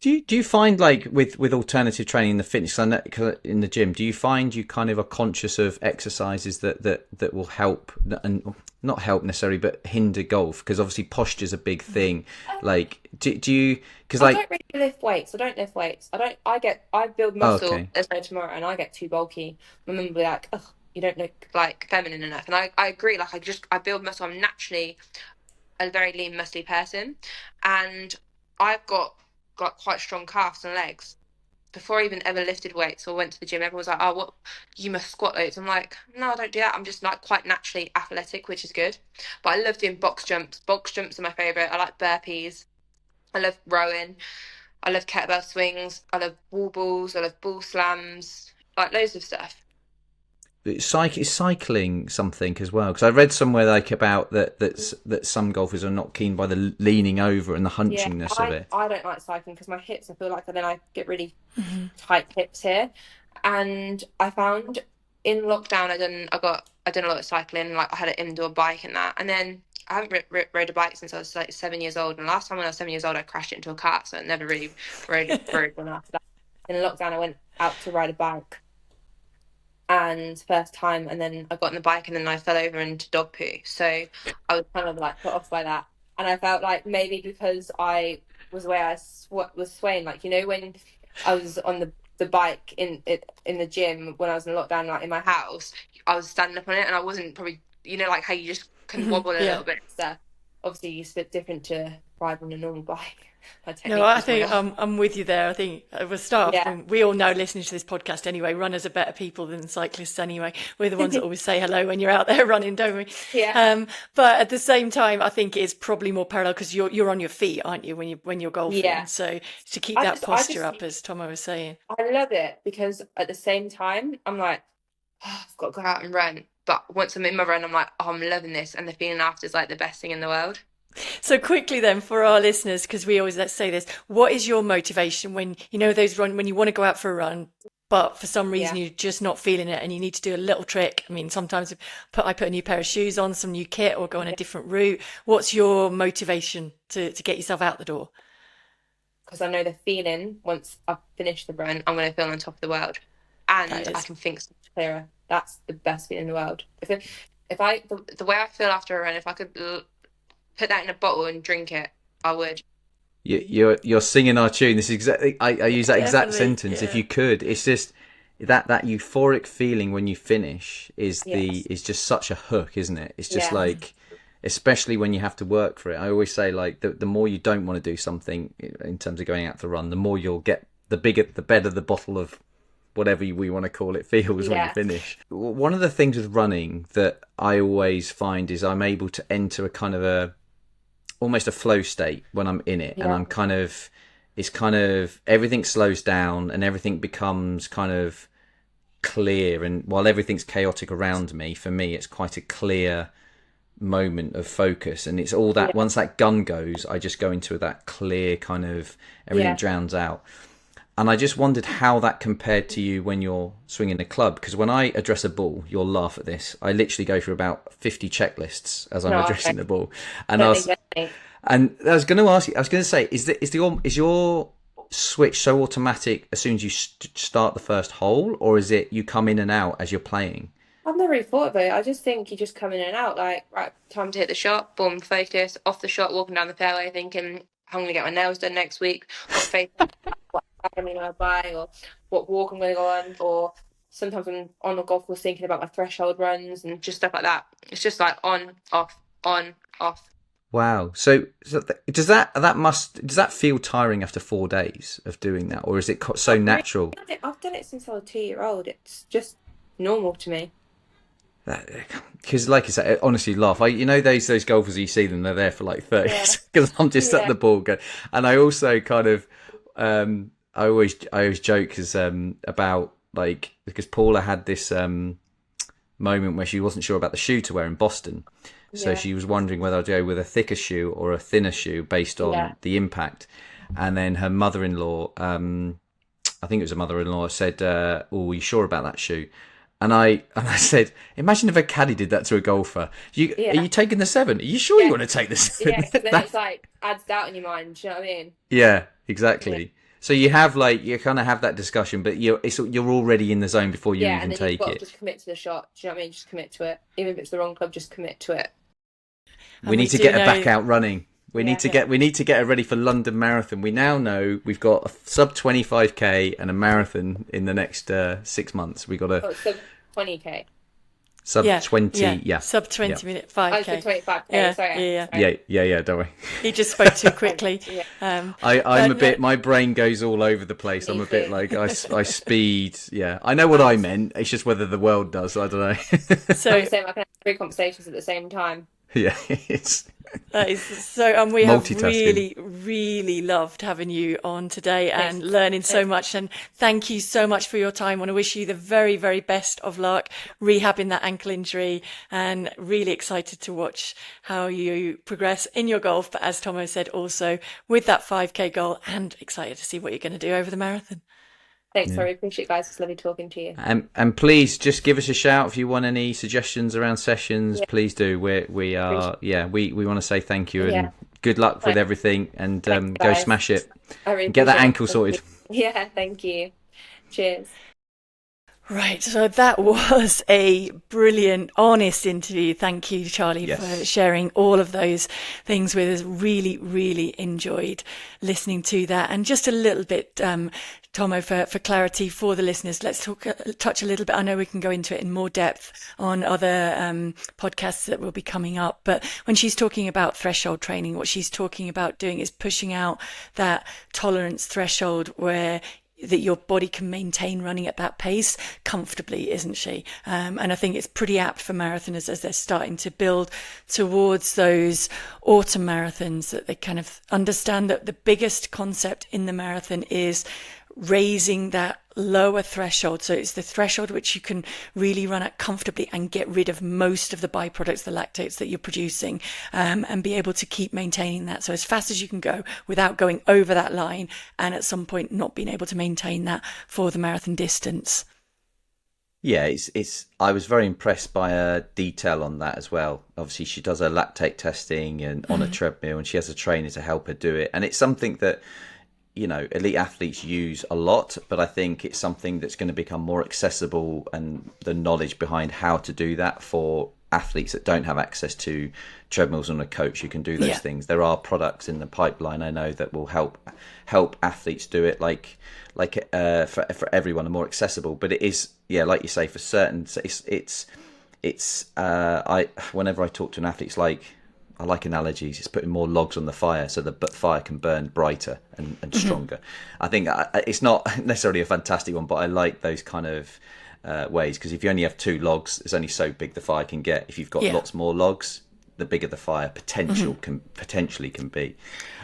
Do you find, like, with alternative training in the fitness, 'cause I know, 'cause in the gym, do you find you kind of are conscious of exercises that will help, and not help necessarily, but hinder golf? Because obviously posture's a big thing. Like, do you, because I like, don't really lift weights. I don't lift weights. I build muscle okay. as no tomorrow, and I get too bulky. My mum will be like, "Ugh, you don't look like feminine enough." And I agree. Like I build muscle. I'm naturally a very lean, muscly person, and I've got quite strong calves and legs. Before I even ever lifted weights or went to the gym, everyone was like, "Oh, what, you must squat loads." I'm like, "No, I don't do that. I'm just like quite naturally athletic, which is good." But I love doing box jumps. Box jumps are my favorite. I like burpees. I love rowing. I love kettlebell swings. I love wall balls. I love ball slams. Like loads of stuff. Is cycling something as well? Because I read somewhere like about that some golfers are not keen by the leaning over and the hunchingness of it. I don't like cycling because my hips, I feel like then I get really tight hips here. And I found in lockdown, I done a lot of cycling. Like I had an indoor bike and that. And then I haven't rode a bike since I was like 7 years old. And last time when I was 7 years old, I crashed into a car, so I never really rode one after that. In lockdown, I went out to ride a bike, and first time, and then I got on the bike and then I fell over into dog poo. So I was kind of like put off by that, and I felt like maybe because I was the way I was swaying, like, you know, when I was on the bike in the gym when I was in lockdown, like in my house, I was standing up on it and I wasn't probably, you know, like how you just can wobble a little bit. So obviously it's a bit different to ride on a normal bike. No, I think I'm with you there. I think we'll start off, and we all know, listening to this podcast anyway, runners are better people than cyclists anyway. We're the ones that always say hello when you're out there running, don't we? Yeah. But at the same time, I think it's probably more parallel because you're on your feet, aren't you, when you're golfing? Yeah. So to keep that posture up, as Thommo was saying. I love it because at the same time, I'm like, oh, I've got to go out and run. But once I'm in my run, I'm like, oh, I'm loving this. And the feeling after is like the best thing in the world. So quickly then, for our listeners, because we always let's say this, what is your motivation when, you know, those when you want to go out for a run, but for some reason you're just not feeling it and you need to do a little trick? I mean, sometimes I put a new pair of shoes on, some new kit, or go on a different route. What's your motivation to get yourself out the door? Because I know the feeling once I've finished the run, I'm going to feel on top of the world, and I can think so much clearer. That's the best feeling in the world. If I the way I feel after a run, if I could put that in a bottle and drink it, I would. You're singing our tune. This is exactly. I use that exact sentence. Yeah. If you could, it's just that euphoric feeling when you finish is just such a hook, isn't it? It's just like, especially when you have to work for it. I always say, like, the more you don't want to do something in terms of going out to run, the more you'll get. The better the bottle of whatever we want to call it feels when you finish. One of the things with running that I always find is I'm able to enter a kind of almost a flow state when I'm in it, and I'm it's kind of everything slows down and everything becomes kind of clear, and while everything's chaotic around me, for me it's quite a clear moment of focus, and it's all that once that gun goes, I just go into that clear kind of everything drowns out. And I just wondered how that compared to you when you're swinging a club, because when I address a ball, you'll laugh at this, I literally go through about 50 checklists as I'm addressing the ball. And I was going to ask you, I was going to say, is your switch so automatic as soon as you start the first hole, or is it you come in and out as you're playing? I've never really thought of it. I just think you just come in and out, like, right, time to hit the shot, boom, focus, off the shot, walking down the fairway, thinking, I'm going to get my nails done next week, what face what I'm going to buy, or what walk I'm going to go on, or sometimes I'm on the golf course thinking about my threshold runs and just stuff like that. It's just like on, off, on, off. Wow. So does that feel tiring after 4 days of doing that, or is it so natural? I've done it since I was a 2-year-old. It's just normal to me. Because, like I said, honestly, laugh. You know those golfers, you see them, they're there for like 30 because I'm just at the ball going. And I also kind of, I always joke about, like, because Paula had this moment where she wasn't sure about the shoe to wear in Boston, so she was wondering whether I'd go with a thicker shoe or a thinner shoe based on the impact. And then her mother-in-law, I think it was her mother-in-law, said, "Oh, are you sure about that shoe?" And I said, imagine if a caddy did that to a golfer. Are you taking the 7? Are you sure you want to take the 7? Yeah, because then it's like adds doubt in your mind. Do you know what I mean? Yeah, exactly. Yeah. So you have you kind of have that discussion, but you're already in the zone before you even take it. Yeah, and then you've got to just commit to the shot. Do you know what I mean? Just commit to it. Even if it's the wrong club, just commit to it. We need to get her back out running. We need to get her ready for London Marathon. We now know we've got a sub 25k and a marathon in the next 6 months. We got sub 20k. Sub 20, yeah. Sub 20 minute I 5K. said 25K. Yeah, Sorry. Yeah, don't worry. He just spoke too quickly. I'm a bit, my brain goes all over the place. I'm a bit like, I speed. Yeah, I know what I meant. It's just whether the world does. I don't know. So I'm saying I can have 3 conversations at the same time. Yeah, it's that is so, and we have Multitasking. really loved having you on today and learning so much. And thank you so much for your time. I want to wish you the very, very best of luck rehabbing that ankle injury, and really excited to watch how you progress in your golf. But as Thommo said, also with that 5K goal, and excited to see what you're going to do over the marathon. Thanks, I appreciate it, guys. It's lovely talking to you. and please just give us a shout if you want any suggestions around sessions. Please do. We want to say thank you and good luck with everything, and Thanks, go guys. smash it. I really Get that appreciate it. ankle sorted. Yeah, thank you. Cheers. Right, so that was a brilliant, honest interview. Thank you, Charlie, Yes. for sharing all of those things with us. Really enjoyed listening to that. And just a little bit, Thommo, for clarity for the listeners, let's touch a little bit. I know we can go into it in more depth on other podcasts that will be coming up, but when she's talking about threshold training, what she's talking about doing is pushing out that tolerance threshold where that your body can maintain running at that pace comfortably, isn't she? And I think it's pretty apt for marathoners as they're starting to build towards those autumn marathons, that they kind of understand that the biggest concept in the marathon is raising that lower threshold. So it's the threshold which you can really run at comfortably and get rid of most of the byproducts, the lactates that you're producing, and be able to keep maintaining that. So as fast as you can go without going over that line, and at some point not being able to maintain that for the marathon distance. Yeah, it's. I was very impressed by her detail on that as well. Obviously, she does her lactate testing and on a treadmill, and she has a trainer to help her do it. And it's something that, you know, elite athletes use a lot, but I think it's something that's going to become more accessible, and the knowledge behind how to do that for athletes that don't have access to treadmills and a coach who can do those things. There are products in the pipeline, I know, that will help athletes do it, for everyone, and more accessible. But it is, like you say, for certain, whenever I talk to an athlete, it's like, I like analogies. It's putting more logs on the fire so the fire can burn brighter and stronger. I think it's not necessarily a fantastic one, but I like those kind of ways, because if you only have 2 logs, it's only so big the fire can get. If you've got lots more logs, the bigger the fire potentially can be.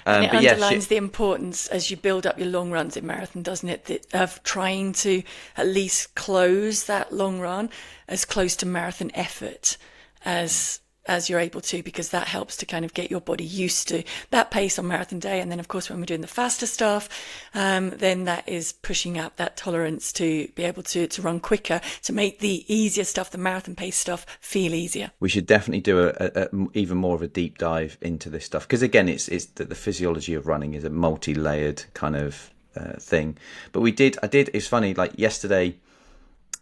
And it but underlines the importance as you build up your long runs in marathon, doesn't it, of trying to at least close that long run as close to marathon effort as you're able to, because that helps to kind of get your body used to that pace on marathon day. And then, of course, when we're doing the faster stuff, then that is pushing up that tolerance to be able to run quicker, to make the easier stuff, the marathon pace stuff, feel easier. We should definitely do a even more of a deep dive into this stuff, because again, it's the physiology of running is a multi-layered kind of thing. But it's funny, like yesterday,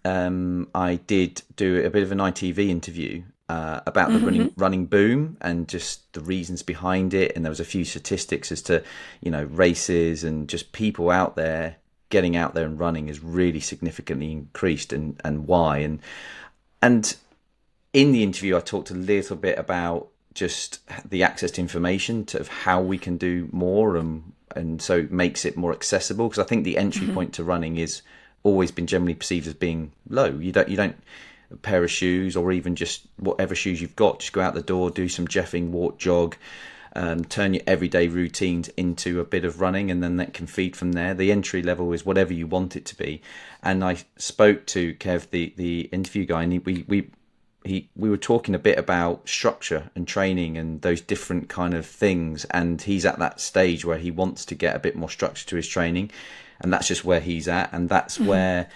I did do a bit of an ITV interview about the running boom and just the reasons behind it, and there was a few statistics as to, you know, races and just people out there getting out there and running is really significantly increased, and why. And in the interview I talked a little bit about just the access to information, of how we can do more, and so it makes it more accessible, because I think the entry point to running is always been generally perceived as being low. You don't a pair of shoes, or even just whatever shoes you've got, just go out the door, do some jeffing, walk, jog, turn your everyday routines into a bit of running, and then that can feed from there. The entry level is whatever you want it to be. And I spoke to Kev, the interview guy, and we were talking a bit about structure and training and those different kind of things, and he's at that stage where he wants to get a bit more structure to his training, and that's just where he's at. And that's where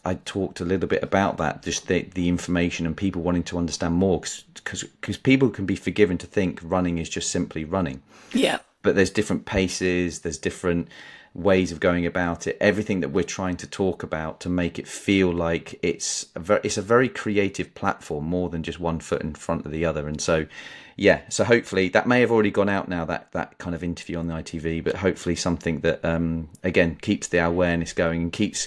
I talked a little bit about that, just the information and people wanting to understand more, because people can be forgiven to think running is just simply running. Yeah. But there's different paces, there's different ways of going about it. Everything that we're trying to talk about to make it feel like it's a very creative platform, more than just one foot in front of the other. And so, so hopefully that may have already gone out now, that kind of interview on the ITV, but hopefully something that again keeps the awareness going and keeps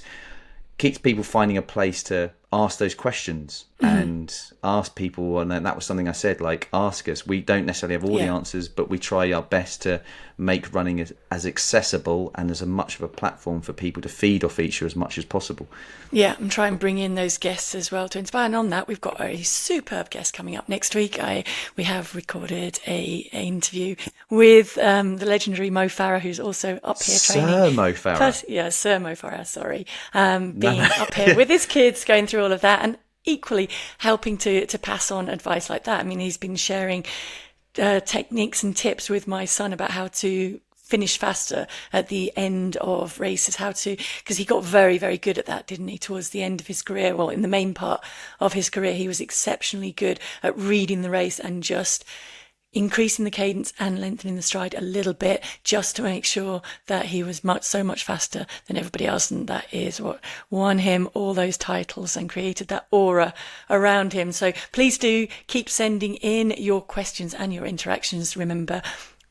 people finding a place to ask those questions, and ask people. And that was something I said, like, ask us. We don't necessarily have all the answers, but we try our best to make running as accessible and as much of a platform for people to feed off each other as much as possible. Yeah, and try and bring in those guests as well to inspire. And on that, we've got a superb guest coming up next week. We have recorded a interview with the legendary Mo Farah, who's also up here training. Sir Mo Farah. Sir Mo Farah, sorry. Being up here with his kids, going through all of that, and equally helping to pass on advice like that. I mean, he's been sharing techniques and tips with my son about how to finish faster at the end of races, because he got very, very good at that, didn't he, towards the end of his career? Well, in the main part of his career, he was exceptionally good at reading the race and just increasing the cadence and lengthening the stride a little bit, just to make sure that he was so much faster than everybody else. And that is what won him all those titles and created that aura around him. So please do keep sending in your questions and your interactions. Remember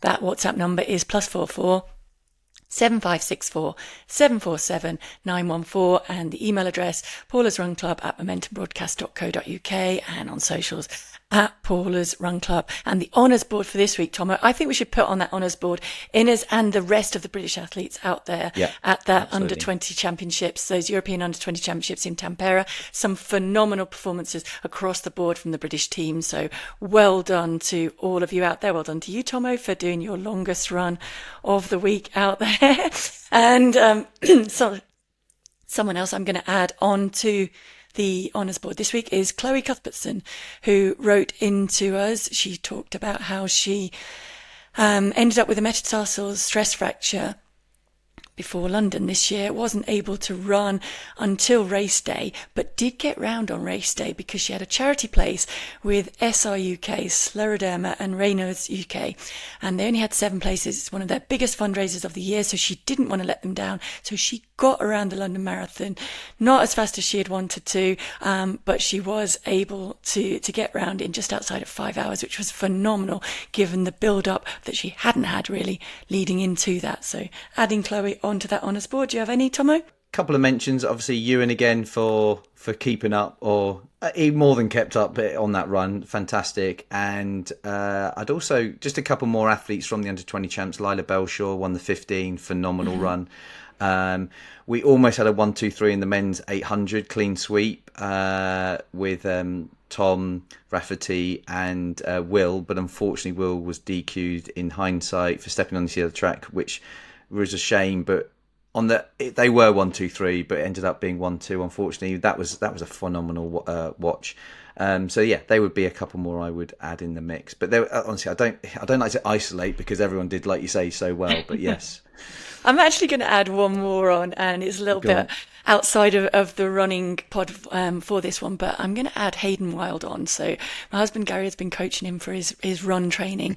that WhatsApp number is +44 7564 747 914, and the email address paulasrunclub@momentumbroadcast.co.uk, and on socials at Paula's Run Club. And the honours board for this week, Thommo, I think we should put on that honours board Innes and the rest of the British athletes out there at that under-20 championships, those European under-20 championships in Tampere. Some phenomenal performances across the board from the British team. So well done to all of you out there. Well done to you, Thommo, for doing your longest run of the week out there. And so someone else I'm going to add on to the honours board this week is Chloe Cuthbertson, who wrote into us. She talked about how she ended up with a metatarsal stress fracture before London this year, wasn't able to run until race day, but did get round on race day because she had a charity place with SR UK, Scleroderma and Raynaud's UK, and they only had 7 places. It's one of their biggest fundraisers of the year, so she didn't want to let them down. So she got around the London Marathon, not as fast as she had wanted to, but she was able to get round in just outside of 5 hours, which was phenomenal given the build-up that she hadn't had really leading into that. So adding Chloe onto that honours board. Do you have any, Thommo? Couple of mentions, obviously Ewan again for keeping up, or he more than kept up on that run, fantastic. And I'd also just a couple more athletes from the under-20 champs. Lila Belshaw won the 15, phenomenal run. We almost had a 1-2-3 in the men's 800 clean sweep with Tom Rafferty and Will, but unfortunately Will was DQ'd in hindsight for stepping on the other track, which was a shame. But they were 1-2-3, but it ended up being 1-2. Unfortunately, that was a phenomenal watch. So yeah, they would be a couple more I would add in the mix. But honestly, I don't like to isolate because everyone did, like you say, so well. But yes. I'm actually going to add one more on, and it's a little bit outside of the running pod for this one, but I'm going to add Hayden Wild on. So my husband Gary has been coaching him for his run training.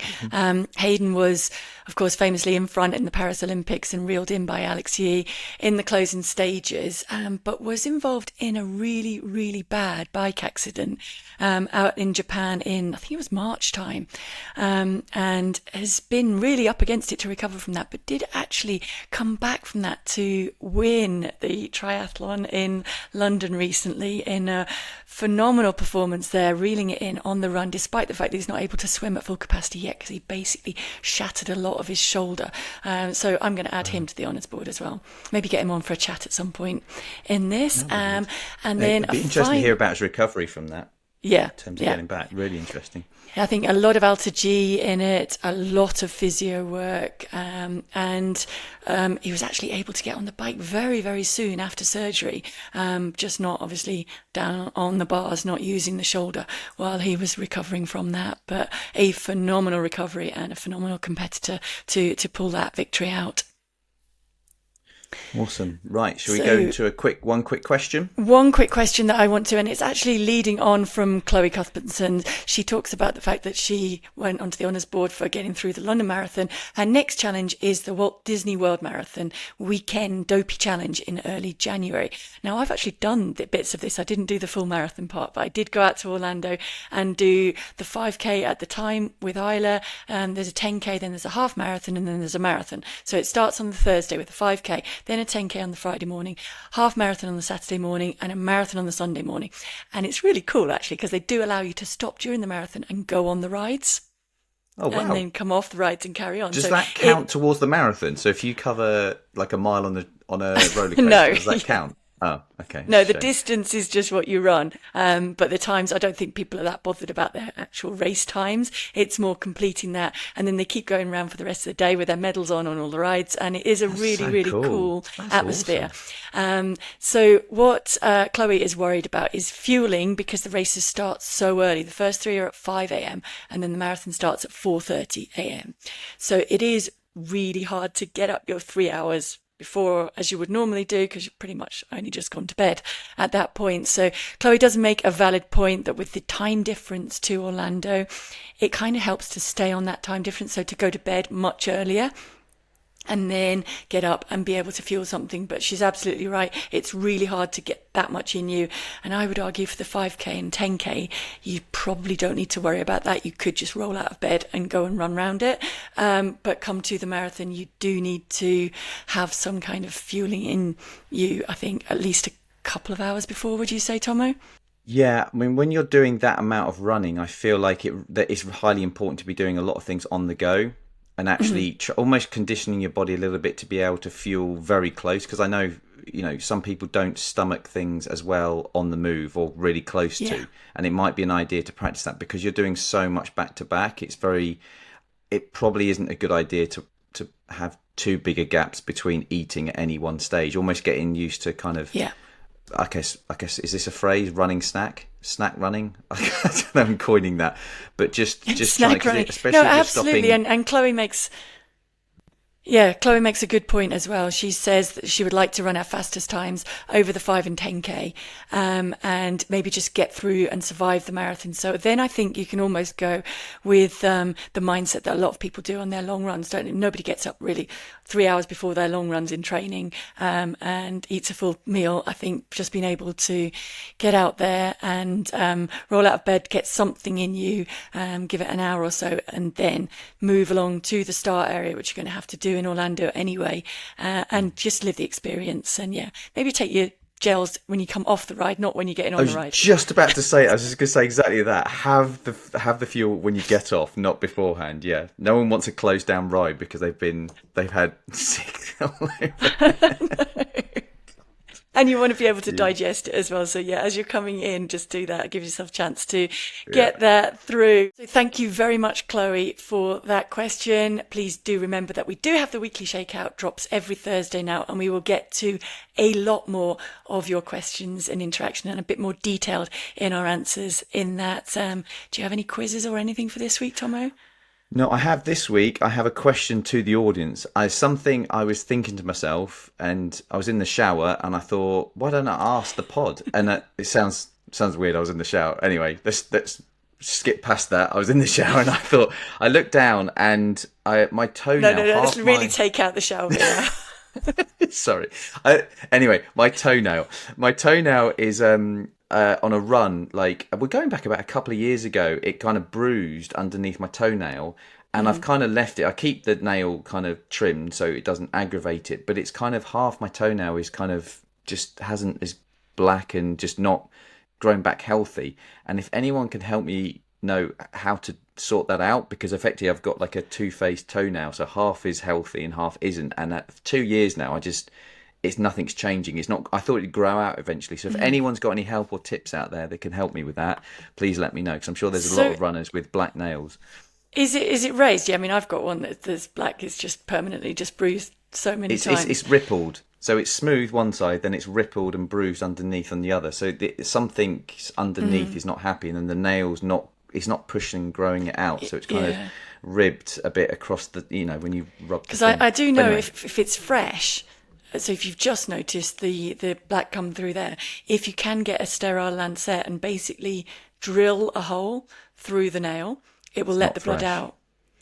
Hayden was, of course, famously in front in the Paris Olympics and reeled in by Alex Yee in the closing stages, but was involved in a really, really bad bike accident out in Japan in, I think it was March time, and has been really up against it to recover from that, but did actually come back from that to win the triathlon in London recently in a phenomenal performance there, reeling it in on the run, despite the fact that he's not able to swim at full capacity yet because he basically shattered a lot of his shoulder. So I'm going to add him to the honours board as well. Maybe get him on for a chat at some point in this. And then it'd be interesting to hear about his recovery from that. Yeah. In terms of getting back. Really interesting. I think a lot of Alta G in it, a lot of physio work, and he was actually able to get on the bike very, very soon after surgery, just not obviously down on the bars, not using the shoulder while he was recovering from that, but a phenomenal recovery and a phenomenal competitor to pull that victory out. Awesome. Right, shall we go into one quick question? One quick question that I want to, and it's actually leading on from Chloe Cuthbertson. She talks about the fact that she went onto the honours board for getting through the London Marathon. Her next challenge is the Walt Disney World Marathon Weekend Dopey Challenge in early January. Now, I've actually done bits of this. I didn't do the full marathon part, but I did go out to Orlando and do the 5K at the time with Isla. There's a 10K, then there's a half marathon, and then there's a marathon. So it starts on the Thursday with the 5K. then a 10K on the Friday morning, half marathon on the Saturday morning, and a marathon on the Sunday morning. And it's really cool, actually, because they do allow you to stop during the marathon and go on the rides. Oh, wow. And then come off the rides and carry on. Does that count towards the marathon? So if you cover like a mile on a roller coaster, No. does that count? Oh, okay. No, the distance is just what you run. But the times, I don't think people are that bothered about their actual race times. It's more completing that. And then they keep going around for the rest of the day with their medals on all the rides. And it is a really cool atmosphere. Awesome. So what Chloe is worried about is fueling, because the races start so early. The first 3 are at 5 a.m. and then the marathon starts at 4:30 a.m. So it is really hard to get up your 3 hours before, as you would normally do, because you've pretty much only just gone to bed at that point. So Chloe does make a valid point that with the time difference to Orlando, it kind of helps to stay on that time difference. So to go to bed much earlier and then get up and be able to fuel something. But she's absolutely right. It's really hard to get that much in you. And I would argue for the 5K and 10K, you probably don't need to worry about that. You could just roll out of bed and go and run around it. But come to the marathon, you do need to have some kind of fueling in you, I think, at least a couple of hours before, would you say, Thommo? Yeah, I mean, when you're doing that amount of running, I feel like that it's highly important to be doing a lot of things on the go. And actually almost conditioning your body a little bit to be able to fuel very close. Because I know, some people don't stomach things as well on the move or really close to. And it might be an idea to practice that because you're doing so much back to back. It probably isn't a good idea to have too big a gaps between eating at any one stage. Almost getting used to kind of... Yeah. I guess is this a phrase? Snack running. I don't know. I'm coining that, but just snack running. Especially no, absolutely. Stopping... And Chloe makes a good point as well. She says that she would like to run our fastest times over the 5 and 10K, and maybe just get through and survive the marathon. So then I think you can almost go with the mindset that a lot of people do on their long runs. Nobody gets up really 3 hours before their long runs in training and eats a full meal. I think just being able to get out there and roll out of bed, get something in you, give it an hour or so, and then move along to the start area, which you're going to have to do in Orlando anyway, and just live the experience. And maybe take your gels when you come off the ride, not when you're getting on the ride. I was just about to say, I was just going to say exactly that. Have the fuel when you get off, not beforehand. Yeah, no one wants a closed down ride because they've had sick all over. And you want to be able to digest it as well. So as you're coming in, just do that. Give yourself a chance to get that through. So thank you very much, Chloe, for that question. Please do remember that we do have the weekly shakeout drops every Thursday now, and we will get to a lot more of your questions and interaction and a bit more detailed in our answers in that. Do you have any quizzes or anything for this week, Thommo? No, I have this week. I have a question to the audience. Something I was thinking to myself, and I was in the shower, and I thought, why don't I ask the pod? And it sounds weird. I was in the shower. Anyway, let's skip past that. I was in the shower, and I looked down, and my toenail. No. Let's really take out the shower now. Sorry. Anyway, my toenail is on a run, like we're going back about a couple of years ago, it kind of bruised underneath my toenail, and I've kind of left it. I keep the nail kind of trimmed so it doesn't aggravate it, but it's kind of half my toenail is kind of just is black and just not grown back healthy. And if anyone can help me know how to sort that out, because effectively I've got like a two-faced toenail, so half is healthy and half isn't, and at 2 years now nothing's changing. It's not. I thought it'd grow out eventually. So if anyone's got any help or tips out there that can help me with that, please let me know, because I'm sure there's a lot of runners with black nails. Is it raised? Yeah, I mean, I've got one that's black. It's just permanently just bruised so many times. It's rippled. So it's smooth one side, then it's rippled and bruised underneath on the other. So something underneath is not happy, and then the nail's not. It's not pushing, growing it out. So it's kind of ribbed a bit across the. When you rub. Because I do know if it's fresh. So if you've just noticed the black come through there, if you can get a sterile lancet and basically drill a hole through the nail, it will let the blood out.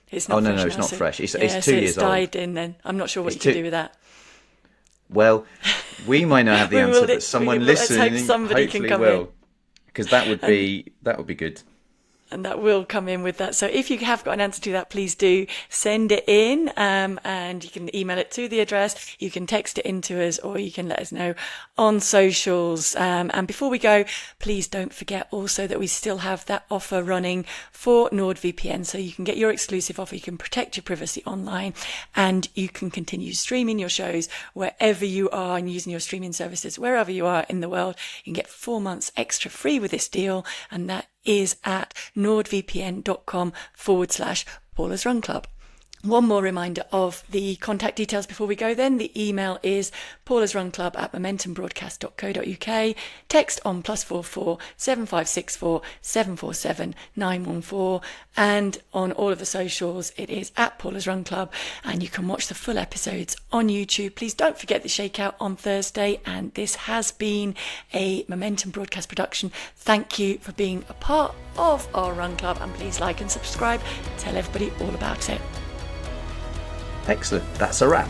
It's not fresh. No, it's not fresh. It's 2 years old. It's died in then. I'm not sure what you can do with that. Well, we might not have the answer, but someone listening hopefully can come will. Because that would be good. And that will come in with that. So if you have got an answer to that, please do send it in. And you can email it to the address. You can text it into us, or you can let us know on socials. And before we go, please don't forget also that we still have that offer running for NordVPN. So you can get your exclusive offer. You can protect your privacy online, and you can continue streaming your shows wherever you are and using your streaming services wherever you are in the world. You can get 4 months extra free with this deal, and that is at nordvpn.com/Paula's Run Club. One more reminder of the contact details before we go then. The email is paulasrunclub@momentumbroadcast.co.uk. Text on +44 7564 747 914. And on all of the socials, it is at Paula's Run Club. And you can watch the full episodes on YouTube. Please don't forget the shakeout on Thursday. And this has been a Momentum Broadcast production. Thank you for being a part of our Run Club. And please like and subscribe. Tell everybody all about it. Excellent. That's a wrap.